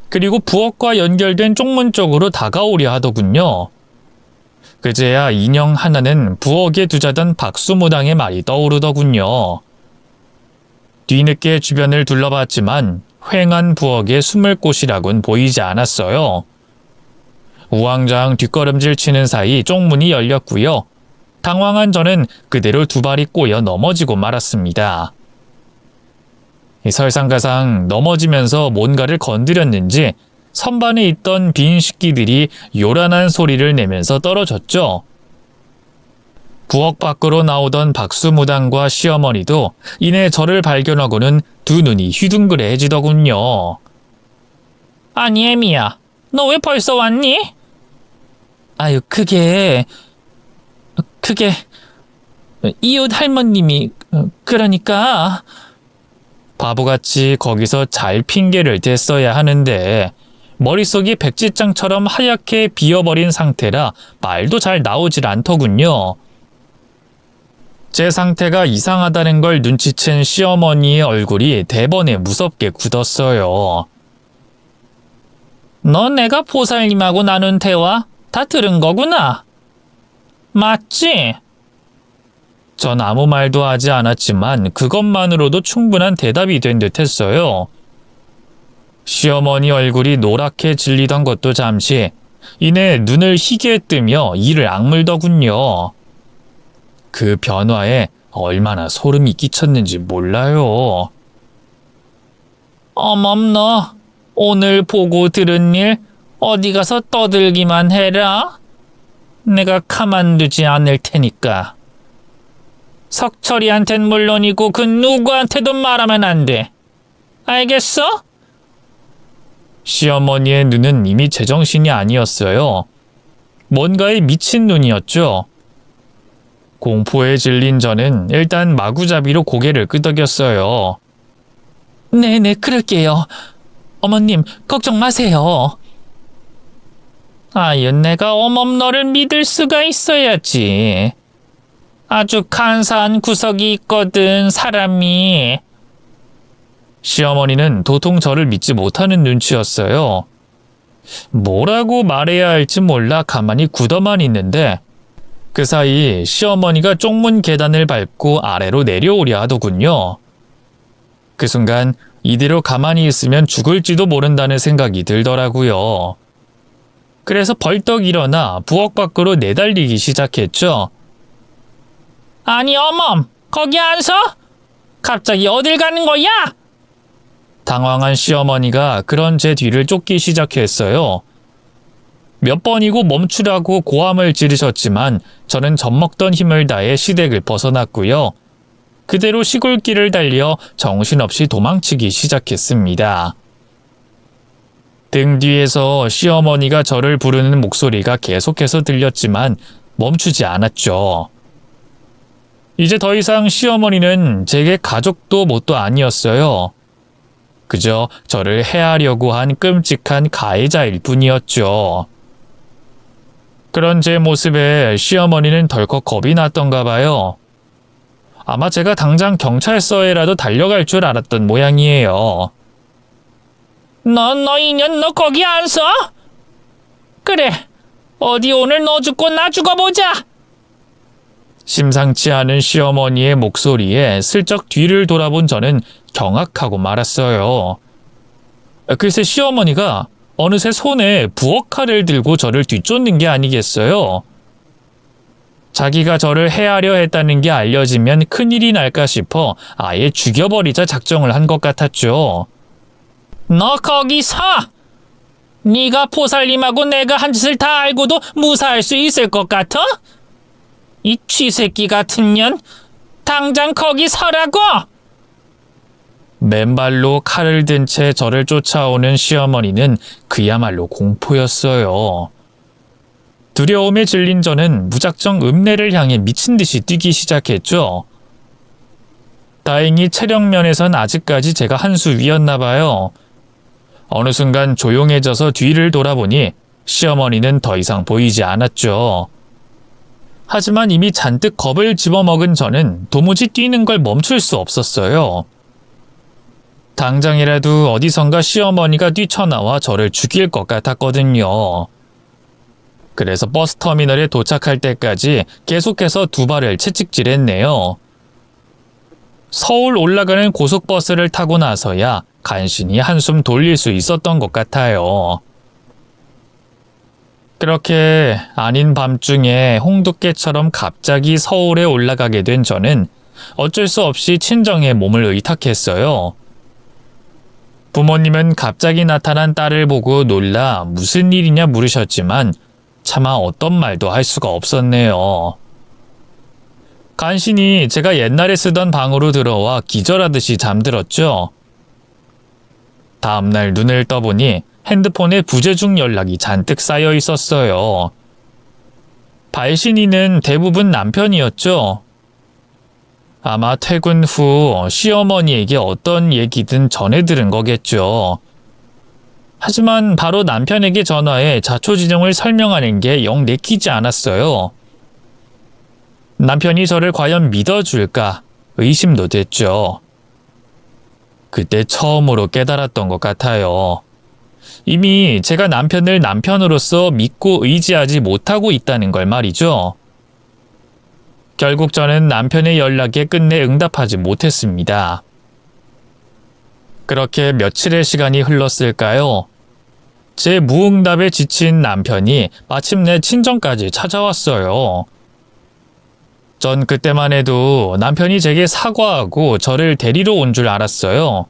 그리고 부엌과 연결된 쪽문 쪽으로 다가오려 하더군요. 그제야 인형 하나는 부엌에 두자던 박수무당의 말이 떠오르더군요. 뒤늦게 주변을 둘러봤지만 휑한 부엌에 숨을 곳이라곤 보이지 않았어요. 우왕좌왕 뒷걸음질 치는 사이 쪽문이 열렸고요. 당황한 저는 그대로 두 발이 꼬여 넘어지고 말았습니다. 설상가상 넘어지면서 뭔가를 건드렸는지 선반에 있던 빈 식기들이 요란한 소리를 내면서 떨어졌죠. 부엌 밖으로 나오던 박수무당과 시어머니도 이내 저를 발견하고는 두 눈이 휘둥그레해지더군요. 아니 애미야, 너 왜 벌써 왔니? 아유 그게 이웃 할머님이 그러니까 바보같이 거기서 잘 핑계를 댔어야 하는데 머릿속이 백지장처럼 하얗게 비어버린 상태라 말도 잘 나오질 않더군요. 제 상태가 이상하다는 걸 눈치챈 시어머니의 얼굴이 대번에 무섭게 굳었어요. 너 내가 보살님하고 나눈 대화 다 들은 거구나. 맞지? 전 아무 말도 하지 않았지만 그것만으로도 충분한 대답이 된 듯 했어요. 시어머니 얼굴이 노랗게 질리던 것도 잠시, 이내 눈을 희게 뜨며 이를 악물더군요. 그 변화에 얼마나 소름이 끼쳤는지 몰라요. 어멈 너 오늘 보고 들은 일 어디 가서 떠들기만 해라. 내가 가만두지 않을 테니까. 석철이한텐 물론이고 그 누구한테도 말하면 안 돼. 알겠어? 시어머니의 눈은 이미 제정신이 아니었어요. 뭔가에 미친 눈이었죠. 공포에 질린 저는 일단 마구잡이로 고개를 끄덕였어요. 네네 그럴게요. 어머님 걱정 마세요. 아유 내가 어멈 너를 믿을 수가 있어야지. 아주 간사한 구석이 있거든 사람이. 시어머니는 도통 저를 믿지 못하는 눈치였어요. 뭐라고 말해야 할지 몰라 가만히 굳어만 있는데 그 사이 시어머니가 쪽문 계단을 밟고 아래로 내려오려 하더군요. 그 순간 이대로 가만히 있으면 죽을지도 모른다는 생각이 들더라고요. 그래서 벌떡 일어나 부엌 밖으로 내달리기 시작했죠. 아니 어멈 거기 안 서? 갑자기 어딜 가는 거야? 당황한 시어머니가 그런 제 뒤를 쫓기 시작했어요. 몇 번이고 멈추라고 고함을 지르셨지만 저는 젖먹던 힘을 다해 시댁을 벗어났고요. 그대로 시골길을 달려 정신없이 도망치기 시작했습니다. 등 뒤에서 시어머니가 저를 부르는 목소리가 계속해서 들렸지만 멈추지 않았죠. 이제 더 이상 시어머니는 제게 가족도 뭣도 아니었어요. 그저 저를 해하려고 한 끔찍한 가해자일 뿐이었죠. 그런 제 모습에 시어머니는 덜컥 겁이 났던가 봐요. 아마 제가 당장 경찰서에라도 달려갈 줄 알았던 모양이에요. 너 이년 너 거기 안 서? 그래 어디 오늘 너 죽고 나 죽어보자. 심상치 않은 시어머니의 목소리에 슬쩍 뒤를 돌아본 저는 경악하고 말았어요. 글쎄 시어머니가 어느새 손에 부엌칼을 들고 저를 뒤쫓는 게 아니겠어요. 자기가 저를 해하려 했다는 게 알려지면 큰일이 날까 싶어 아예 죽여버리자 작정을 한 것 같았죠. 너 거기서! 네가 보살님하고 내가 한 짓을 다 알고도 무사할 수 있을 것 같아? 이 쥐새끼 같은 년! 당장 거기 서라고! 맨발로 칼을 든 채 저를 쫓아오는 시어머니는 그야말로 공포였어요. 두려움에 질린 저는 무작정 읍내를 향해 미친 듯이 뛰기 시작했죠. 다행히 체력면에선 아직까지 제가 한 수 위였나 봐요. 어느 순간 조용해져서 뒤를 돌아보니 시어머니는 더 이상 보이지 않았죠. 하지만 이미 잔뜩 겁을 집어먹은 저는 도무지 뛰는 걸 멈출 수 없었어요. 당장이라도 어디선가 시어머니가 뛰쳐나와 저를 죽일 것 같았거든요. 그래서 버스터미널에 도착할 때까지 계속해서 두 발을 채찍질했네요. 서울 올라가는 고속버스를 타고 나서야 간신히 한숨 돌릴 수 있었던 것 같아요. 그렇게 아닌 밤중에 홍두깨처럼 갑자기 서울에 올라가게 된 저는 어쩔 수 없이 친정에 몸을 의탁했어요. 부모님은 갑자기 나타난 딸을 보고 놀라 무슨 일이냐 물으셨지만 차마 어떤 말도 할 수가 없었네요. 간신히 제가 옛날에 쓰던 방으로 들어와 기절하듯이 잠들었죠. 다음날 눈을 떠보니 핸드폰에 부재중 연락이 잔뜩 쌓여 있었어요. 발신인은 대부분 남편이었죠. 아마 퇴근 후 시어머니에게 어떤 얘기든 전해 들은 거겠죠. 하지만 바로 남편에게 전화해 자초지종을 설명하는 게 영 내키지 않았어요. 남편이 저를 과연 믿어줄까 의심도 됐죠. 그때 처음으로 깨달았던 것 같아요. 이미 제가 남편을 남편으로서 믿고 의지하지 못하고 있다는 걸 말이죠. 결국 저는 남편의 연락에 끝내 응답하지 못했습니다. 그렇게 며칠의 시간이 흘렀을까요? 제 무응답에 지친 남편이 마침내 친정까지 찾아왔어요. 전 그때만 해도 남편이 제게 사과하고 저를 데리러 온 줄 알았어요.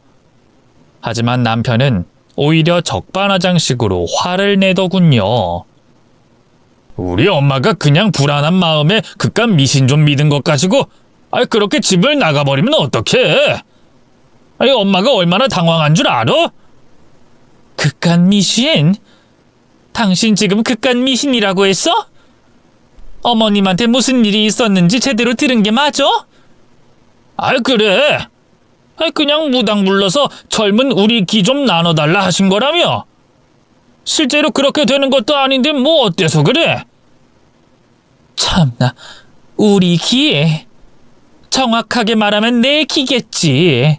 하지만 남편은 오히려 적반하장식으로 화를 내더군요. 우리 엄마가 그냥 불안한 마음에 그깟 미신 좀 믿은 것 가지고 그렇게 집을 나가버리면 어떡해? 엄마가 얼마나 당황한 줄 알아? 그깟 미신? 당신 지금 그깟 미신이라고 했어? 어머님한테 무슨 일이 있었는지 제대로 들은 게 맞아? 그래. 그냥 무당 불러서 젊은 우리 기 좀 나눠달라 하신 거라며. 실제로 그렇게 되는 것도 아닌데 뭐 어때서 그래? 참나, 우리 기? 정확하게 말하면 내 기겠지.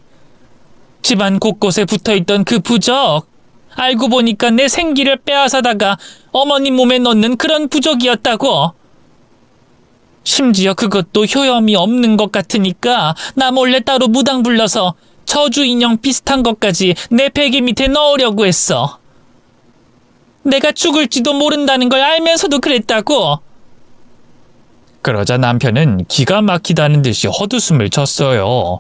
집안 곳곳에 붙어있던 그 부적, 알고 보니까 내 생기를 빼앗아다가 어머님 몸에 넣는 그런 부적이었다고. 심지어 그것도 효염이 없는 것 같으니까 나 몰래 따로 무당 불러서 저주 인형 비슷한 것까지 내 베개 밑에 넣으려고 했어. 내가 죽을지도 모른다는 걸 알면서도 그랬다고. 그러자 남편은 기가 막히다는 듯이 헛웃음을 쳤어요.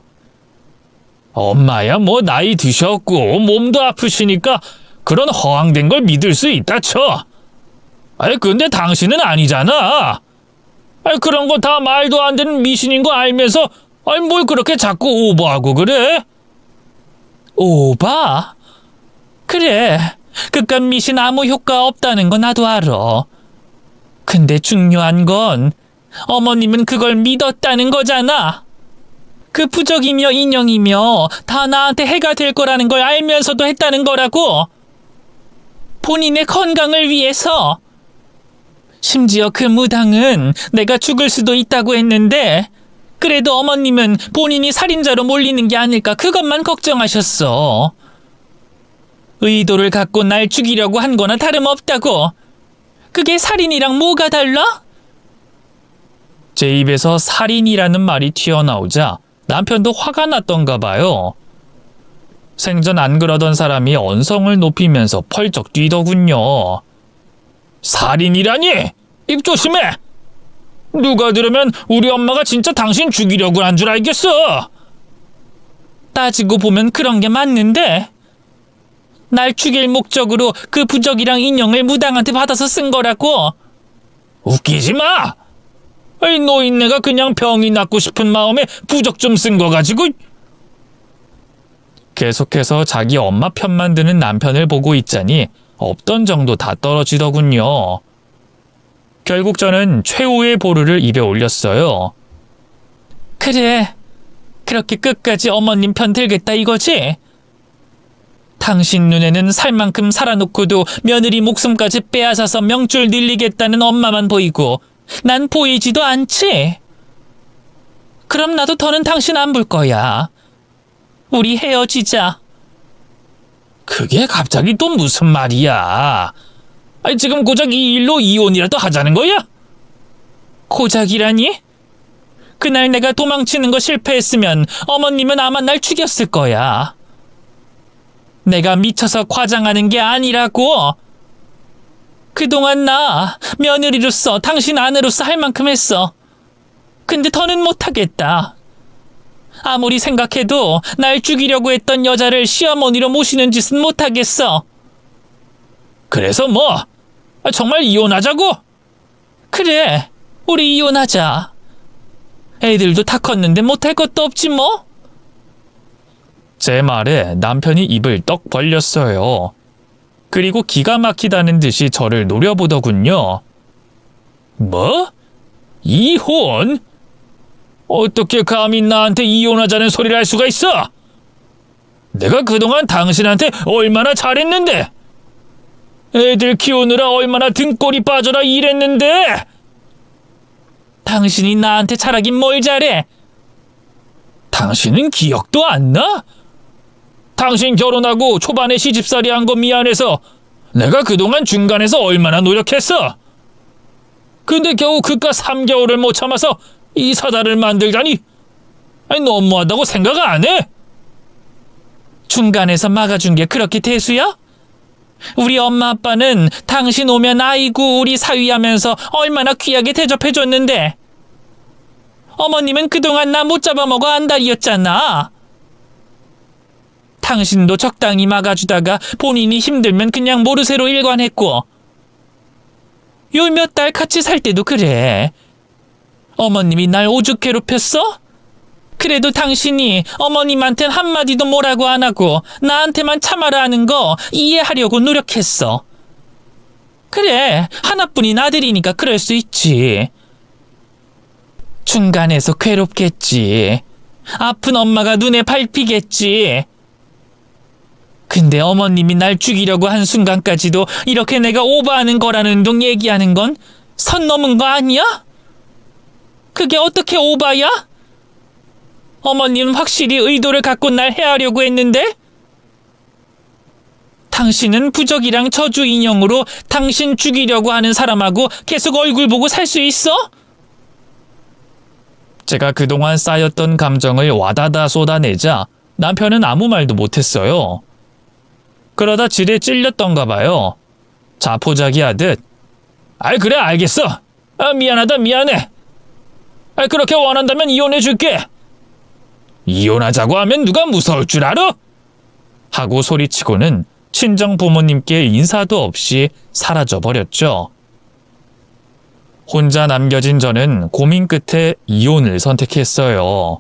엄마야 뭐 나이 드셨고 몸도 아프시니까 그런 허황된 걸 믿을 수 있다 쳐. 근데 당신은 아니잖아. 그런 거 다 말도 안 되는 미신인 거 알면서 뭘 그렇게 자꾸 오버하고 그래? 오바? 그래. 그깟 미신 아무 효과 없다는 거 나도 알아. 근데 중요한 건 어머님은 그걸 믿었다는 거잖아. 그 부적이며 인형이며 다 나한테 해가 될 거라는 걸 알면서도 했다는 거라고. 본인의 건강을 위해서. 심지어 그 무당은 내가 죽을 수도 있다고 했는데 그래도 어머님은 본인이 살인자로 몰리는 게 아닐까 그것만 걱정하셨어. 의도를 갖고 날 죽이려고 한 거나 다름없다고. 그게 살인이랑 뭐가 달라? 제 입에서 살인이라는 말이 튀어나오자 남편도 화가 났던가 봐요. 생전 안 그러던 사람이 언성을 높이면서 펄쩍 뛰더군요. 살인이라니? 입 조심해! 누가 들으면 우리 엄마가 진짜 당신 죽이려고 한 줄 알겠어. 따지고 보면 그런 게 맞는데 날 죽일 목적으로 그 부적이랑 인형을 무당한테 받아서 쓴 거라고. 웃기지 마! 아이, 노인네가 그냥 병이 낫고 싶은 마음에 부적 좀 쓴 거 가지고. 계속해서 자기 엄마 편만 드는 남편을 보고 있자니 없던 정도 다 떨어지더군요. 결국 저는 최후의 보루를 입에 올렸어요. 그래, 그렇게 끝까지 어머님 편 들겠다 이거지? 당신 눈에는 살 만큼 살아놓고도 며느리 목숨까지 빼앗아서 명줄 늘리겠다는 엄마만 보이고 난 보이지도 않지? 그럼 나도 더는 당신 안 볼 거야. 우리 헤어지자. 그게 갑자기 또 무슨 말이야? 아니, 지금 고작 이 일로 이혼이라도 하자는 거야? 고작이라니? 그날 내가 도망치는 거 실패했으면 어머님은 아마 날 죽였을 거야. 내가 미쳐서 과장하는 게 아니라고. 그동안 나 며느리로서 당신 아내로서 할 만큼 했어. 근데 더는 못하겠다. 아무리 생각해도 날 죽이려고 했던 여자를 시어머니로 모시는 짓은 못하겠어. 그래서 뭐? 정말 이혼하자고? 그래, 우리 이혼하자. 애들도 다 컸는데 못할 것도 없지 뭐? 제 말에 남편이 입을 떡 벌렸어요. 그리고 기가 막히다는 듯이 저를 노려보더군요. 뭐? 이혼? 어떻게 감히 나한테 이혼하자는 소리를 할 수가 있어? 내가 그동안 당신한테 얼마나 잘했는데, 애들 키우느라 얼마나 등골이 빠져라 일했는데. 당신이 나한테 잘하긴 뭘 잘해? 당신은 기억도 안 나? 당신 결혼하고 초반에 시집살이 한 거 미안해서 내가 그동안 중간에서 얼마나 노력했어. 근데 겨우 그깟 3개월을 못 참아서 이 사달을 만들자니, 아니, 너무하다고 생각 안 해? 중간에서 막아준 게 그렇게 대수야? 우리 엄마 아빠는 당신 오면 아이고 우리 사위 하면서 얼마나 귀하게 대접해줬는데, 어머님은 그동안 나 못 잡아먹어 안달이었잖아. 당신도 적당히 막아주다가 본인이 힘들면 그냥 모르쇠로 일관했고, 요 몇 달 같이 살 때도 그래. 어머님이 날 오죽 괴롭혔어? 그래도 당신이 어머님한텐 한마디도 뭐라고 안 하고 나한테만 참아라 하는 거 이해하려고 노력했어. 그래, 하나뿐인 아들이니까 그럴 수 있지. 중간에서 괴롭겠지. 아픈 엄마가 눈에 밟히겠지. 근데 어머님이 날 죽이려고 한 순간까지도 이렇게 내가 오버하는 거라는 둥 얘기하는 건 선 넘은 거 아니야? 그게 어떻게 오바야? 어머님은 확실히 의도를 갖고 날 해하려고 했는데? 당신은 부적이랑 저주 인형으로 당신 죽이려고 하는 사람하고 계속 얼굴 보고 살 수 있어? 제가 그동안 쌓였던 감정을 와다다 쏟아내자 남편은 아무 말도 못했어요. 그러다 지레 찔렸던가 봐요. 자포자기 하듯, 아이, 그래, 알겠어. 미안하다, 미안해. 그렇게 원한다면 이혼해줄게. 이혼하자고 하면 누가 무서울 줄 알아? 하고 소리치고는 친정 부모님께 인사도 없이 사라져버렸죠. 혼자 남겨진 저는 고민 끝에 이혼을 선택했어요.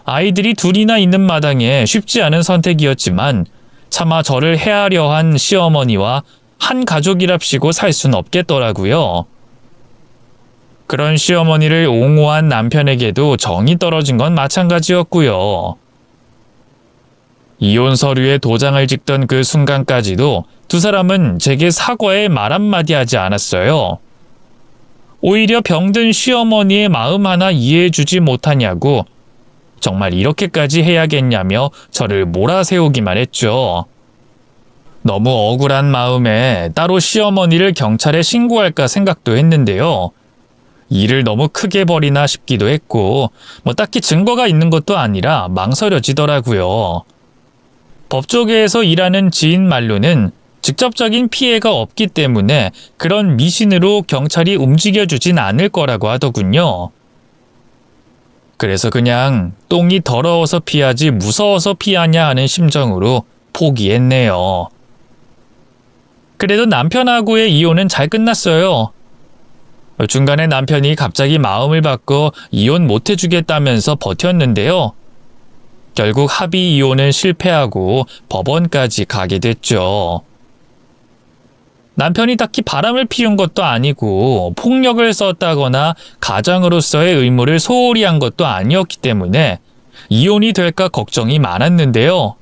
아이들이 둘이나 있는 마당에 쉽지 않은 선택이었지만 차마 저를 해하려 한 시어머니와 한 가족이랍시고 살 순 없겠더라고요. 그런 시어머니를 옹호한 남편에게도 정이 떨어진 건 마찬가지였고요. 이혼 서류에 도장을 찍던 그 순간까지도 두 사람은 제게 사과의 말 한마디 하지 않았어요. 오히려 병든 시어머니의 마음 하나 이해해주지 못하냐고 정말 이렇게까지 해야겠냐며 저를 몰아세우기만 했죠. 너무 억울한 마음에 따로 시어머니를 경찰에 신고할까 생각도 했는데요. 일을 너무 크게 벌이나 싶기도 했고 딱히 증거가 있는 것도 아니라 망설여지더라고요. 법조계에서 일하는 지인 말로는 직접적인 피해가 없기 때문에 그런 미신으로 경찰이 움직여주진 않을 거라고 하더군요. 그래서 그냥 똥이 더러워서 피하지 무서워서 피하냐 하는 심정으로 포기했네요. 그래도 남편하고의 이혼은 잘 끝났어요. 중간에 남편이 갑자기 마음을 바꿔 이혼 못 해주겠다면서 버텼는데요. 결국 합의 이혼은 실패하고 법원까지 가게 됐죠. 남편이 딱히 바람을 피운 것도 아니고 폭력을 썼다거나 가장으로서의 의무를 소홀히 한 것도 아니었기 때문에 이혼이 될까 걱정이 많았는데요.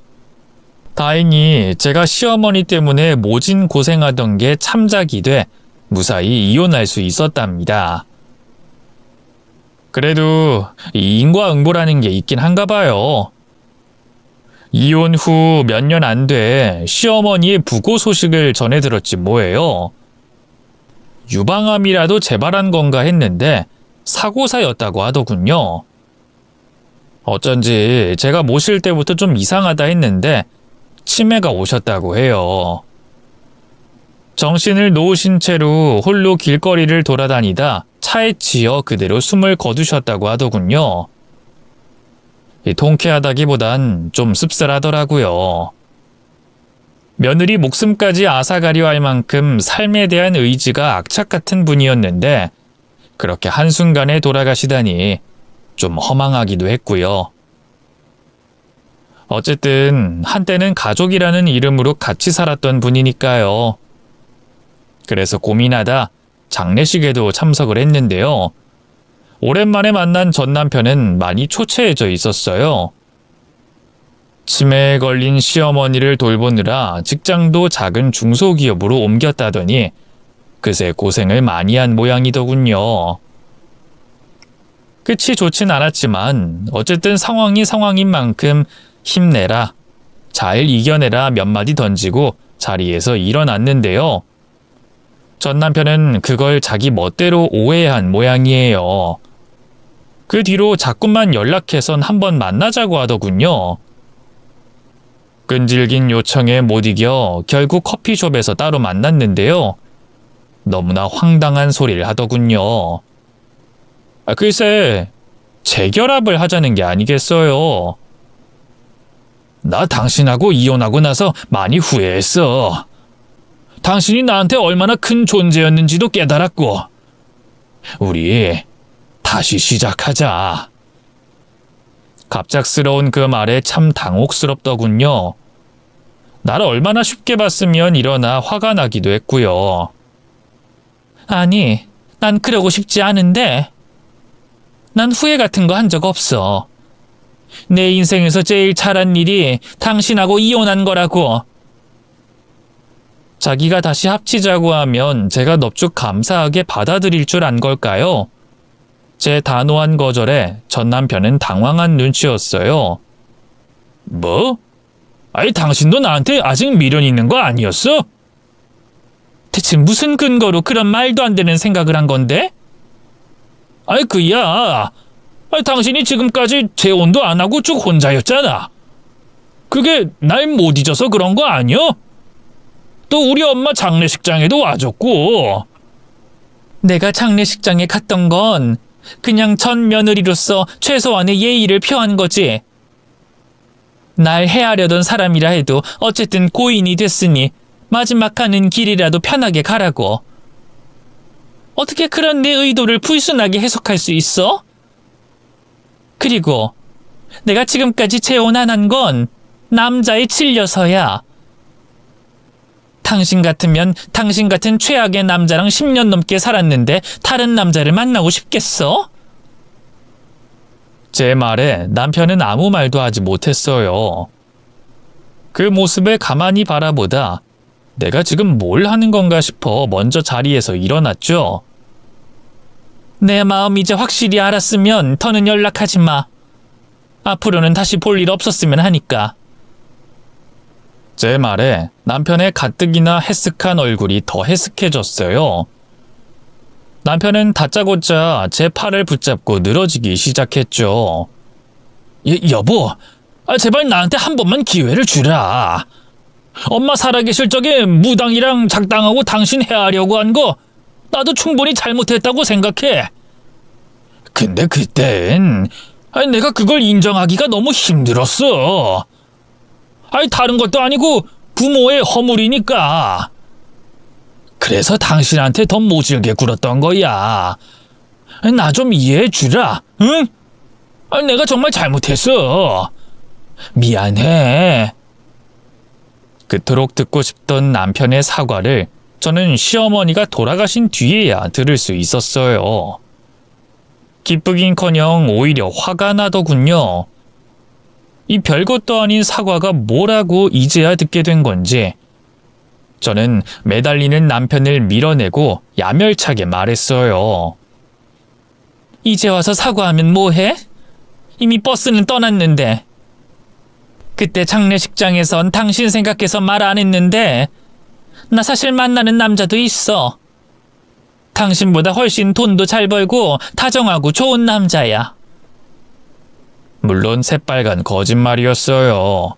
다행히 제가 시어머니 때문에 모진 고생하던 게 참작이 돼 무사히 이혼할 수 있었답니다. 그래도 인과응보라는 게 있긴 한가 봐요. 이혼 후 몇 년 안 돼 시어머니의 부고 소식을 전해 들었지 뭐예요. 유방암이라도 재발한 건가 했는데 사고사였다고 하더군요. 어쩐지 제가 모실 때부터 좀 이상하다 했는데 치매가 오셨다고 해요. 정신을 놓으신 채로 홀로 길거리를 돌아다니다 차에 치여 그대로 숨을 거두셨다고 하더군요. 통쾌하다기보단 좀 씁쓸하더라고요. 며느리 목숨까지 앗아가려 할 만큼 삶에 대한 의지가 악착 같은 분이었는데 그렇게 한순간에 돌아가시다니 좀 허망하기도 했고요. 어쨌든 한때는 가족이라는 이름으로 같이 살았던 분이니까요. 그래서 고민하다 장례식에도 참석을 했는데요. 오랜만에 만난 전 남편은 많이 초췌해져 있었어요. 치매에 걸린 시어머니를 돌보느라 직장도 작은 중소기업으로 옮겼다더니 그새 고생을 많이 한 모양이더군요. 끝이 좋진 않았지만 어쨌든 상황이 상황인 만큼 힘내라, 잘 이겨내라 몇 마디 던지고 자리에서 일어났는데요. 전 남편은 그걸 자기 멋대로 오해한 모양이에요. 그 뒤로 자꾸만 연락해선 한번 만나자고 하더군요. 끈질긴 요청에 못 이겨 결국 커피숍에서 따로 만났는데요. 너무나 황당한 소리를 하더군요. 글쎄, 재결합을 하자는 게 아니겠어요. 나 당신하고 이혼하고 나서 많이 후회했어. 당신이 나한테 얼마나 큰 존재였는지도 깨달았고, 우리 다시 시작하자. 갑작스러운 그 말에 참 당혹스럽더군요. 나를 얼마나 쉽게 봤으면 일어나 화가 나기도 했고요. 아니, 난 그러고 싶지 않은데. 난 후회 같은 거 한 적 없어. 내 인생에서 제일 잘한 일이 당신하고 이혼한 거라고. 자기가 다시 합치자고 하면 제가 넙죽 감사하게 받아들일 줄 안 걸까요? 제 단호한 거절에 전 남편은 당황한 눈치였어요. 뭐? 아니 당신도 나한테 아직 미련 있는 거 아니었어? 대체 무슨 근거로 그런 말도 안 되는 생각을 한 건데? 아이 그야. 아니 당신이 지금까지 재혼도 안 하고 쭉 혼자였잖아. 그게 날 못 잊어서 그런 거 아니여? 또 우리 엄마 장례식장에도 와줬고. 내가 장례식장에 갔던 건 그냥 전 며느리로서 최소한의 예의를 표한 거지. 날 해하려던 사람이라 해도 어쨌든 고인이 됐으니 마지막 가는 길이라도 편하게 가라고. 어떻게 그런 내 의도를 불순하게 해석할 수 있어? 그리고 내가 지금까지 재혼 안 한 건 남자에 질려서야. 당신 같으면 당신 같은 최악의 남자랑 10년 넘게 살았는데 다른 남자를 만나고 싶겠어? 제 말에 남편은 아무 말도 하지 못했어요. 그 모습에 가만히 바라보다 내가 지금 뭘 하는 건가 싶어 먼저 자리에서 일어났죠. 내 마음 이제 확실히 알았으면 더는 연락하지 마. 앞으로는 다시 볼 일 없었으면 하니까. 제 말에 남편의 가뜩이나 해쓱한 얼굴이 더 해쓱해졌어요. 남편은 다짜고짜 제 팔을 붙잡고 늘어지기 시작했죠. 여보, 제발 나한테 한 번만 기회를 주라. 엄마 살아계실 적에 무당이랑 작당하고 당신 해하려고 한 거 나도 충분히 잘못했다고 생각해. 근데 그땐 내가 그걸 인정하기가 너무 힘들었어. 아니, 다른 것도 아니고 부모의 허물이니까. 그래서 당신한테 더 모질게 굴었던 거야. 나 좀 이해해 주라, 응? 아니, 내가 정말 잘못했어. 미안해. 그토록 듣고 싶던 남편의 사과를 저는 시어머니가 돌아가신 뒤에야 들을 수 있었어요. 기쁘긴커녕 오히려 화가 나더군요. 이 별것도 아닌 사과가 뭐라고 이제야 듣게 된 건지 저는 매달리는 남편을 밀어내고 야멸차게 말했어요. 이제 와서 사과하면 뭐해? 이미 버스는 떠났는데. 그때 장례식장에선 당신 생각해서 말 안 했는데 나 사실 만나는 남자도 있어. 당신보다 훨씬 돈도 잘 벌고 다정하고 좋은 남자야. 물론 새빨간 거짓말이었어요.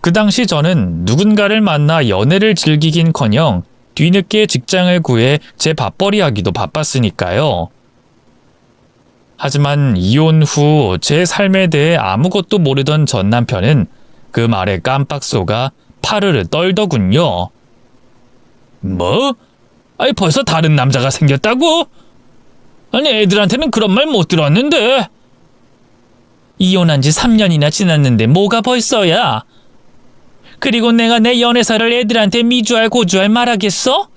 그 당시 저는 누군가를 만나 연애를 즐기긴커녕 뒤늦게 직장을 구해 제 밥벌이하기도 바빴으니까요. 하지만 이혼 후 제 삶에 대해 아무것도 모르던 전 남편은 그 말에 깜빡 속아 파르르 떨더군요. 뭐? 아니, 벌써 다른 남자가 생겼다고? 아니, 애들한테는 그런 말 못 들었는데. 이혼한 지 3년이나 지났는데 뭐가 벌써야? 그리고 내가 내 연애사를 애들한테 미주알 고주알 말하겠어?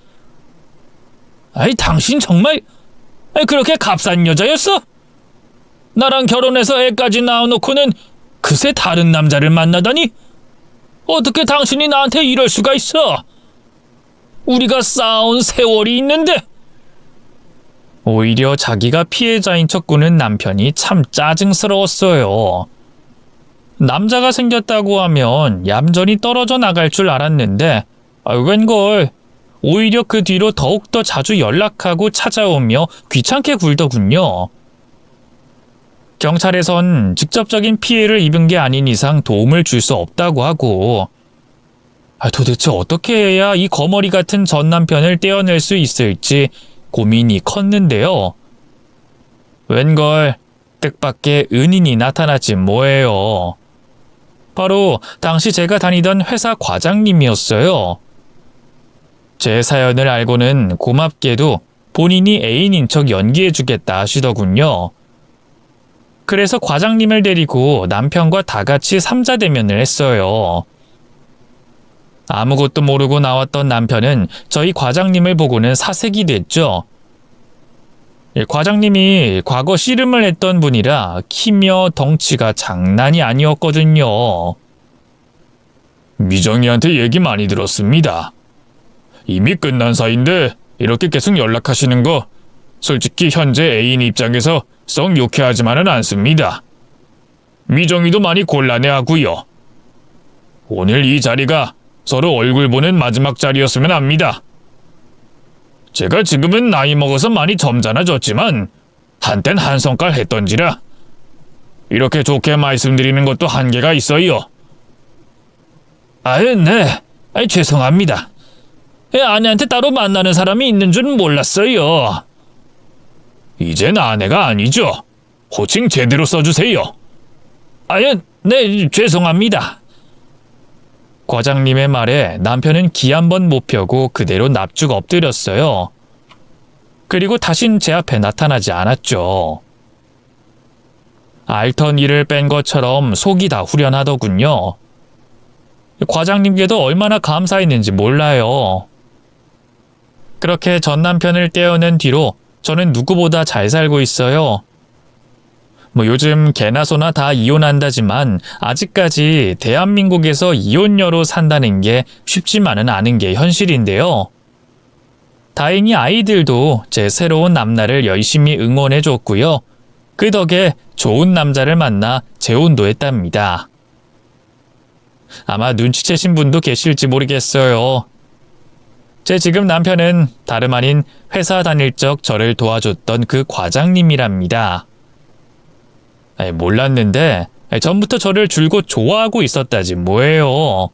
아이, 당신 정말 그렇게 값싼 여자였어? 나랑 결혼해서 애까지 낳아놓고는 그새 다른 남자를 만나다니? 어떻게 당신이 나한테 이럴 수가 있어? 우리가 쌓아온 세월이 있는데. 오히려 자기가 피해자인 척 구는 남편이 참 짜증스러웠어요. 남자가 생겼다고 하면 얌전히 떨어져 나갈 줄 알았는데 웬걸 오히려 그 뒤로 더욱더 자주 연락하고 찾아오며 귀찮게 굴더군요. 경찰에선 직접적인 피해를 입은 게 아닌 이상 도움을 줄 수 없다고 하고 도대체 어떻게 해야 이 거머리 같은 전 남편을 떼어낼 수 있을지 고민이 컸는데요. 웬걸 뜻밖의 은인이 나타났지 뭐예요. 바로 당시 제가 다니던 회사 과장님이었어요. 제 사연을 알고는 고맙게도 본인이 애인인 척 연기해주겠다 하시더군요. 그래서 과장님을 데리고 남편과 다 같이 삼자 대면을 했어요. 아무것도 모르고 나왔던 남편은 저희 과장님을 보고는 사색이 됐죠. 과장님이 과거 씨름을 했던 분이라 키며 덩치가 장난이 아니었거든요. 미정이한테 얘기 많이 들었습니다. 이미 끝난 사이인데 이렇게 계속 연락하시는 거 솔직히 현재 애인 입장에서 썩 유쾌하지만은 않습니다. 미정이도 많이 곤란해하고요. 오늘 이 자리가 서로 얼굴 보는 마지막 자리였으면 합니다. 제가 지금은 나이 먹어서 많이 점잖아졌지만 한땐 한 성깔 했던지라 이렇게 좋게 말씀드리는 것도 한계가 있어요. 네. 죄송합니다. 아내한테 따로 만나는 사람이 있는 줄은 몰랐어요. 이젠 아내가 아니죠. 호칭 제대로 써주세요. 네, 죄송합니다. 과장님의 말에 남편은 기 한 번 못 펴고 그대로 납죽 엎드렸어요. 그리고 다신 제 앞에 나타나지 않았죠. 앓던 이를 뺀 것처럼 속이 다 후련하더군요. 과장님께도 얼마나 감사했는지 몰라요. 그렇게 전 남편을 떼어낸 뒤로 저는 누구보다 잘 살고 있어요. 요즘 개나 소나 다 이혼한다지만 아직까지 대한민국에서 이혼녀로 산다는 게 쉽지만은 않은 게 현실인데요. 다행히 아이들도 제 새로운 남나를 열심히 응원해줬고요. 그 덕에 좋은 남자를 만나 재혼도 했답니다. 아마 눈치채신 분도 계실지 모르겠어요. 제 지금 남편은 다름 아닌 회사 다닐 적 저를 도와줬던 그 과장님이랍니다. 몰랐는데 전부터 저를 줄곧 좋아하고 있었다지 뭐예요.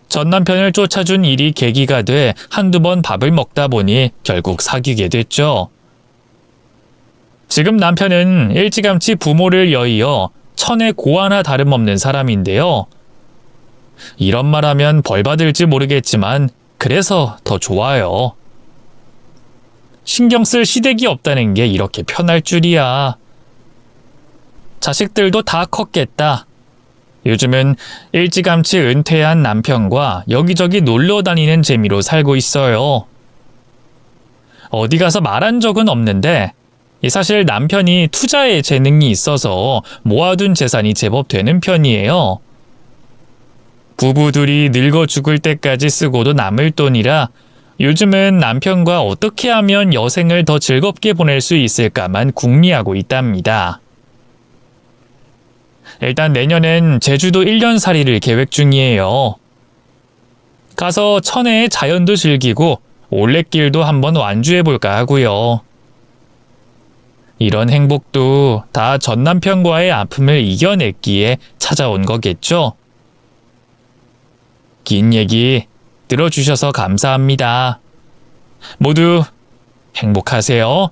전 남편을 쫓아준 일이 계기가 돼 한두 번 밥을 먹다 보니 결국 사귀게 됐죠. 지금 남편은 일찌감치 부모를 여의어 천의 고아나 다름없는 사람인데요. 이런 말 하면 벌 받을지 모르겠지만 그래서 더 좋아요. 신경 쓸 시댁이 없다는 게 이렇게 편할 줄이야. 자식들도 다 컸겠다. 요즘은 일찌감치 은퇴한 남편과 여기저기 놀러 다니는 재미로 살고 있어요. 어디 가서 말한 적은 없는데 사실 남편이 투자에 재능이 있어서 모아둔 재산이 제법 되는 편이에요. 부부 둘이 늙어 죽을 때까지 쓰고도 남을 돈이라 요즘은 남편과 어떻게 하면 여생을 더 즐겁게 보낼 수 있을까만 궁리하고 있답니다. 일단 내년엔 제주도 1년살이를 계획 중이에요. 가서 천혜의 자연도 즐기고 올레길도 한번 완주해볼까 하고요. 이런 행복도 다 전 남편과의 아픔을 이겨냈기에 찾아온 거겠죠? 긴 얘기 들어주셔서 감사합니다. 모두 행복하세요.